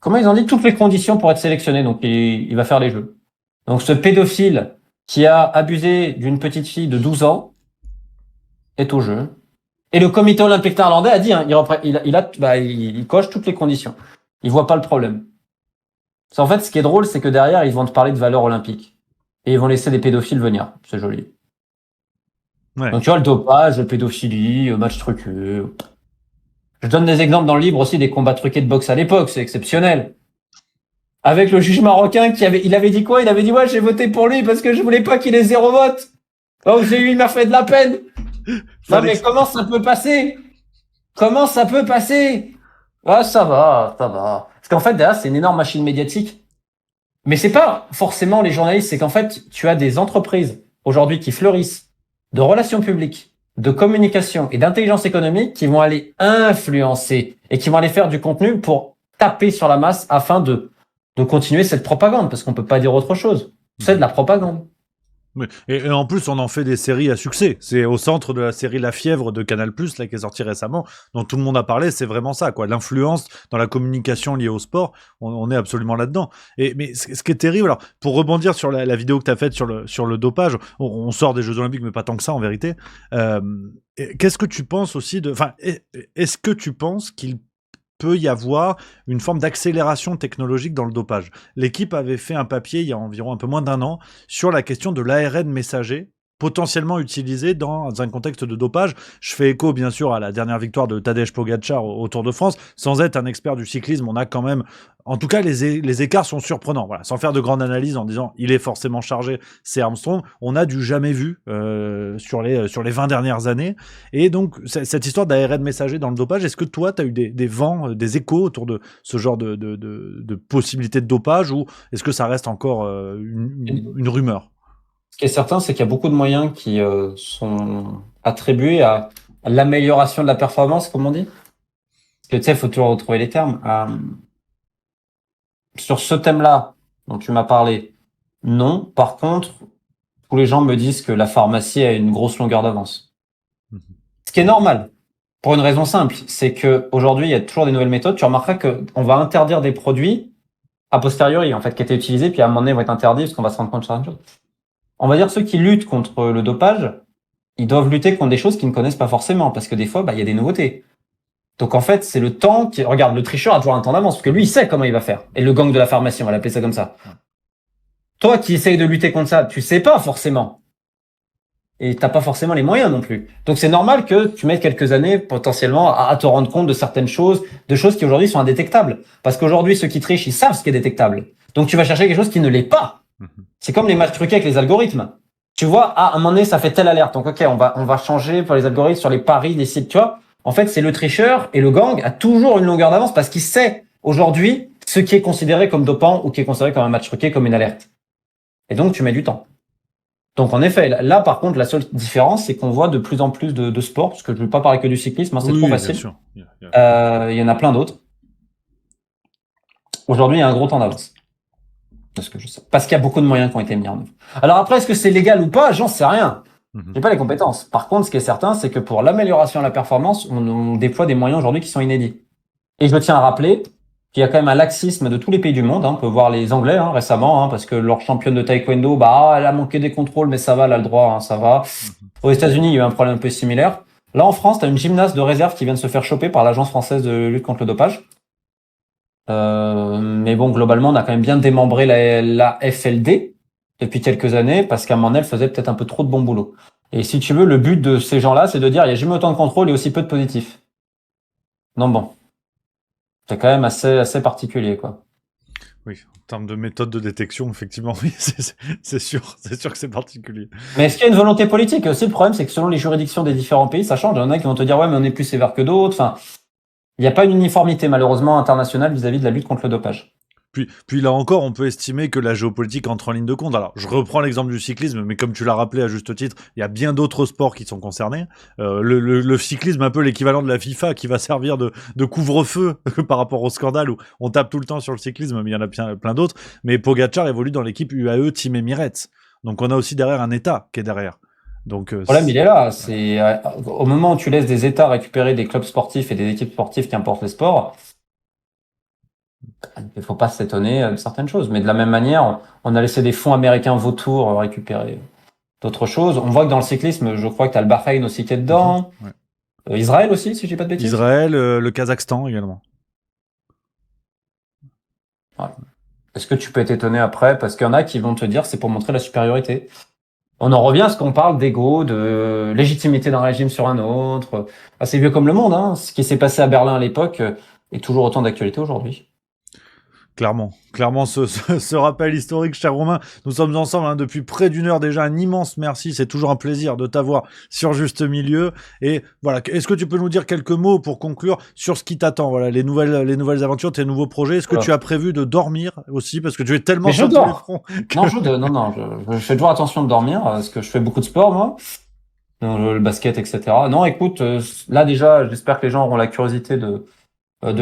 comment ils ont dit, toutes les conditions pour être sélectionné. Donc il va faire les jeux. Donc ce pédophile qui a abusé d'une petite fille de 12 ans est au jeu. Et le comité olympique néerlandais a dit, hein, il coche toutes les conditions. Il voit pas le problème. En fait, ce qui est drôle, c'est que derrière, ils vont te parler de valeurs olympiques. Et ils vont laisser des pédophiles venir. C'est joli. Ouais. Donc tu vois, le dopage, la pédophilie, match truqué. Je donne des exemples dans le livre aussi des combats truqués de boxe à l'époque, c'est exceptionnel. Avec le juge marocain il avait dit quoi? Il avait dit, ouais, j'ai voté pour lui parce que je voulais pas qu'il ait 0 vote. Oh, il m'a fait de la peine. Non, mais comment ça peut passer? Comment ça peut passer? Ah, ça va. Parce qu'en fait, derrière, c'est une énorme machine médiatique. Mais c'est pas forcément les journalistes, c'est qu'en fait, tu as des entreprises aujourd'hui qui fleurissent de relations publiques, de communication et d'intelligence économique qui vont aller influencer et qui vont aller faire du contenu pour taper sur la masse afin de continuer cette propagande, parce qu'on peut pas dire autre chose. C'est de la propagande. Oui. Et en plus, on en fait des séries à succès. C'est au centre de la série La Fièvre de Canal+, là, qui est sortie récemment, dont tout le monde a parlé, c'est vraiment ça, quoi. L'influence dans la communication liée au sport, on est absolument là-dedans. Mais ce qui est terrible, alors, pour rebondir sur la vidéo que tu as faite sur le dopage, on sort des Jeux Olympiques, mais pas tant que ça, en vérité. Qu'est-ce que tu penses aussi est-ce que tu penses qu'il peut y avoir une forme d'accélération technologique dans le dopage? L'équipe avait fait un papier il y a environ un peu moins d'1 an sur la question de l'ARN messager potentiellement utilisé dans un contexte de dopage. Je fais écho, bien sûr, à la dernière victoire de Tadej Pogacar au Tour de France. Sans être un expert du cyclisme, on a quand même... En tout cas, les écarts sont surprenants. Voilà, sans faire de grande analyse en disant il est forcément chargé, c'est Armstrong. On a du jamais vu sur les 20 dernières années. Et donc, cette histoire d'ARN messager dans le dopage, est-ce que toi, tu as eu des vents, des échos autour de ce genre de possibilités de dopage, ou est-ce que ça reste encore une rumeur? Ce qui est certain, c'est qu'il y a beaucoup de moyens qui sont attribués à l'amélioration de la performance, comme on dit. Parce que tu sais, il faut toujours retrouver les termes. Sur ce thème-là dont tu m'as parlé, non. Par contre, tous les gens me disent que la pharmacie a une grosse longueur d'avance. Ce qui est normal, pour une raison simple, c'est que aujourd'hui il y a toujours des nouvelles méthodes. Tu remarqueras qu'on va interdire des produits a posteriori, en fait, qui étaient utilisés, puis à un moment donné ils vont être interdits parce qu'on va se rendre compte de certaines choses. On va dire ceux qui luttent contre le dopage, ils doivent lutter contre des choses qu'ils ne connaissent pas forcément, parce que des fois, il y a des nouveautés. Donc en fait, c'est le temps qui... Regarde, le tricheur a toujours un temps d'avance, parce que lui, il sait comment il va faire. Et le gang de la pharmacie, on va l'appeler ça comme ça. Toi qui essayes de lutter contre ça, tu sais pas forcément. Et t'as pas forcément les moyens non plus. Donc c'est normal que tu mettes quelques années potentiellement à te rendre compte de certaines choses, de choses qui aujourd'hui sont indétectables. Parce qu'aujourd'hui, ceux qui trichent, ils savent ce qui est détectable. Donc tu vas chercher quelque chose qui ne l'est pas. C'est comme les matchs truqués avec les algorithmes. Tu vois, à un moment donné, ça fait telle alerte. Donc, ok, on va changer pour les algorithmes sur les paris, les sites, tu vois. En fait, c'est le tricheur et le gang a toujours une longueur d'avance parce qu'il sait aujourd'hui ce qui est considéré comme dopant ou qui est considéré comme un match truqué, comme une alerte. Et donc, tu mets du temps. Donc, en effet, là, par contre, la seule différence, c'est qu'on voit de plus en plus de sports, parce que je ne veux pas parler que du cyclisme, hein, c'est trop facile. Il y en a plein d'autres. Aujourd'hui, il y a un gros temps d'avance. Parce que je sais. Parce qu'il y a beaucoup de moyens qui ont été mis en œuvre. Alors après, est-ce que c'est légal ou pas? J'en sais rien. J'ai pas les compétences. Par contre, ce qui est certain, c'est que pour l'amélioration de la performance, on déploie des moyens aujourd'hui qui sont inédits. Et je tiens à rappeler qu'il y a quand même un laxisme de tous les pays du monde. On peut voir les Anglais récemment, parce que leur championne de taekwondo, elle a manqué des contrôles, mais ça va, elle a le droit, ça va. Aux États-Unis, il y a eu un problème un peu similaire. Là, en France, tu as une gymnaste de réserve qui vient de se faire choper par l'Agence française de lutte contre le dopage. Mais bon, globalement, on a quand même bien démembré la FLD depuis quelques années parce qu'à un moment donné, elle faisait peut-être un peu trop de bon boulot. Et si tu veux, le but de ces gens-là, c'est de dire il n'y a jamais autant de contrôle et aussi peu de positifs. Non, bon. C'est quand même assez particulier, quoi. Oui, en termes de méthode de détection, effectivement, oui, c'est sûr que c'est particulier. Mais est-ce qu'il y a une volonté politique? Aussi, le problème, c'est que selon les juridictions des différents pays, ça change. Il y en a qui vont te dire ouais, mais on est plus sévère que d'autres. Enfin, il n'y a pas une uniformité, malheureusement, internationale vis-à-vis de la lutte contre le dopage. Puis là encore, on peut estimer que la géopolitique entre en ligne de compte. Alors, je reprends l'exemple du cyclisme, mais comme tu l'as rappelé à juste titre, il y a bien d'autres sports qui sont concernés. Le cyclisme, un peu l'équivalent de la FIFA, qui va servir de couvre-feu par rapport au scandale où on tape tout le temps sur le cyclisme, mais il y en a plein d'autres. Mais Pogacar évolue dans l'équipe UAE Team Emirates. Donc on a aussi derrière un État qui est derrière. Donc, le problème, il est là. C'est au moment où tu laisses des États récupérer des clubs sportifs et des équipes sportives qui importent les sports, il ne faut pas s'étonner de certaines choses. Mais de la même manière, on a laissé des fonds américains vautours récupérer d'autres choses. On voit que dans le cyclisme, je crois que tu as le Bahreïn aussi qui est dedans. Ouais. Israël aussi, si je dis pas de bêtises. Israël, le Kazakhstan également. Ouais. Est-ce que tu peux être étonné après? Parce qu'il y en a qui vont te dire c'est pour montrer la supériorité. On en revient à ce qu'on parle d'ego, de légitimité d'un régime sur un autre. C'est vieux comme le monde. Ce qui s'est passé à Berlin à l'époque est toujours autant d'actualité aujourd'hui. Clairement, ce rappel historique, cher Romain. Nous sommes ensemble depuis près d'une heure déjà. Un immense merci. C'est toujours un plaisir de t'avoir sur Juste Milieu. Et voilà, est-ce que tu peux nous dire quelques mots pour conclure sur ce qui t'attend? Voilà, les nouvelles aventures, tes nouveaux projets. Est-ce que tu as prévu de dormir aussi? Parce que tu es tellement sur tous les fronts. Non, je fais toujours attention de dormir parce que je fais beaucoup de sport, moi. Le basket, etc. Non, écoute, là déjà, j'espère que les gens auront la curiosité de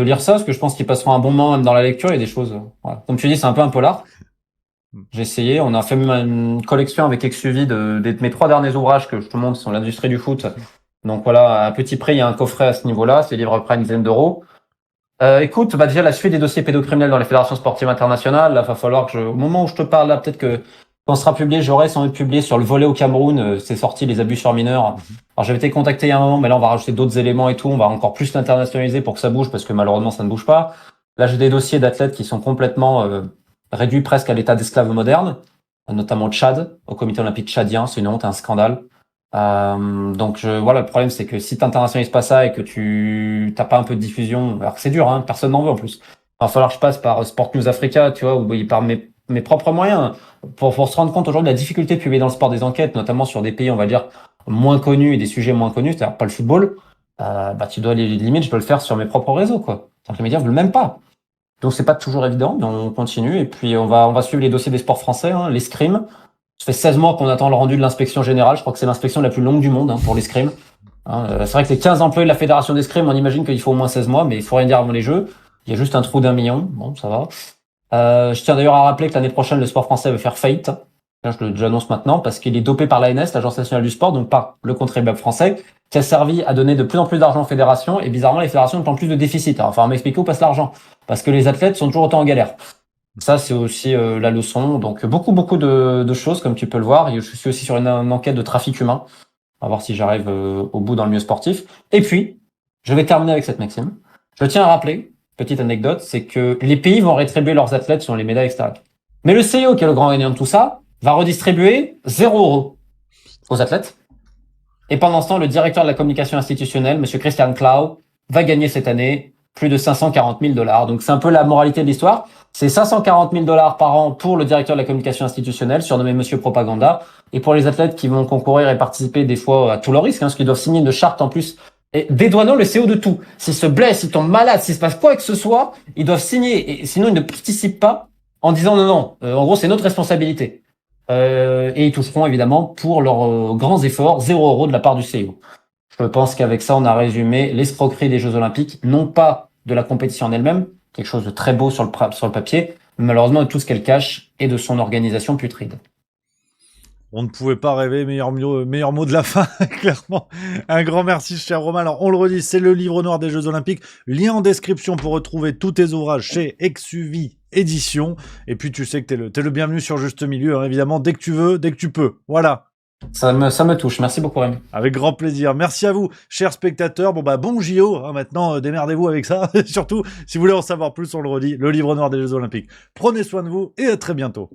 lire ça, parce que je pense qu'ils passeront un bon moment même dans la lecture. Il y a des choses, voilà. Comme tu dis, c'est un peu un polar. J'ai essayé, on a fait une collection avec Exuvie de mes 3 derniers ouvrages que je te montre sur l'industrie du foot. Donc voilà, à petit prix, il y a un coffret à ce niveau-là, ces livres prennent une dizaine d'euros. Écoute, déjà la suite des dossiers pédocriminels dans les fédérations sportives internationales, là, va falloir que au moment où je te parle, là, peut-être que quand ce sera publié, j'aurai sans doute publié sur le volley au Cameroun, c'est sorti, les abus sur mineurs. Alors j'avais été contacté il y a un moment, mais là on va rajouter d'autres éléments et tout, on va encore plus l'internationaliser pour que ça bouge, parce que malheureusement ça ne bouge pas. Là j'ai des dossiers d'athlètes qui sont complètement réduits presque à l'état d'esclaves modernes. notamment au Tchad, au comité olympique tchadien. C'est une honte, un scandale. Donc voilà, le problème c'est que si tu internationalises pas ça et que tu t'as pas un peu de diffusion, alors que c'est dur, hein, personne n'en veut en plus. Il va falloir que je passe par Sport News Africa, tu vois, ou par mes propres moyens pour se rendre compte aujourd'hui de la difficulté de publier dans le sport des enquêtes, notamment sur des pays, on va dire, moins connus et des sujets moins connus, c'est-à-dire pas le football. Bah tu dois limite, je peux le faire sur mes propres réseaux, quoi. C'est-à-dire que les médias veulent même pas. Donc c'est pas toujours évident, mais on continue et puis on va suivre les dossiers des sports français, hein, l'escrime. Ça fait 16 mois qu'on attend le rendu de l'inspection générale. Je crois que c'est l'inspection la plus longue du monde, hein, pour l'escrime. Hein, c'est vrai que les 15 employés de la fédération d'escrime, on imagine qu'il faut au moins 16 mois, mais il faut rien dire avant les Jeux. Il y a juste un trou d'1 million. Bon, ça va. Je tiens d'ailleurs à rappeler que l'année prochaine, le sport français va faire faillite. J'annonce maintenant parce qu'il est dopé par l'ANS, l'Agence nationale du sport, donc par le contribuable français, qui a servi à donner de plus en plus d'argent aux fédérations. Et bizarrement, les fédérations ne prennent plus de déficit. Alors, enfin, m'expliquer où passe l'argent. Parce que les athlètes sont toujours autant en galère. Ça, c'est aussi la leçon. Donc, beaucoup de choses, comme tu peux le voir. Je suis aussi sur une enquête de trafic humain. On va voir si j'arrive au bout dans le milieu sportif. Et puis, je vais terminer avec cette maxime. Je tiens à rappeler, petite anecdote, c'est que les pays vont rétribuer leurs athlètes sur les médailles, etc. Mais le CIO, qui est le grand gagnant de tout ça, va redistribuer 0 € aux athlètes. Et pendant ce temps, le directeur de la communication institutionnelle, monsieur Christian Klau, va gagner cette année plus de 540 000 $. Donc, c'est un peu la moralité de l'histoire. C'est 540 000 $ par an pour le directeur de la communication institutionnelle, surnommé Monsieur Propaganda. Et pour les athlètes qui vont concourir et participer des fois à tout leur risque, hein, parce qu'ils doivent signer une charte en plus, et dédouanant le CO de tout. S'ils se blessent, s'ils tombent malades, s'il se passe quoi que ce soit, ils doivent signer. Et sinon, ils ne participent pas en disant non. En gros, c'est notre responsabilité. Et ils toucheront évidemment pour leurs grands efforts 0 € de la part du CIO. Je pense qu'avec ça, on a résumé l'escroquerie des Jeux Olympiques, non pas de la compétition en elle-même, quelque chose de très beau sur le papier, mais malheureusement de tout ce qu'elle cache et de son organisation putride. On ne pouvait pas rêver, meilleur mot de la fin, clairement. Un grand merci, cher Romain. Alors, on le redit, c'est le livre noir des Jeux Olympiques. Lien en description pour retrouver tous tes ouvrages chez Exuvie Édition. Et puis, tu sais que t'es le bienvenu sur Juste Milieu, hein, évidemment, dès que tu veux, dès que tu peux. Voilà. Ça me touche. Merci beaucoup, Rémi. Avec grand plaisir. Merci à vous, chers spectateurs. Bon JO, hein, maintenant, démerdez-vous avec ça. Surtout, si vous voulez en savoir plus, on le redit, le livre noir des Jeux Olympiques. Prenez soin de vous et à très bientôt.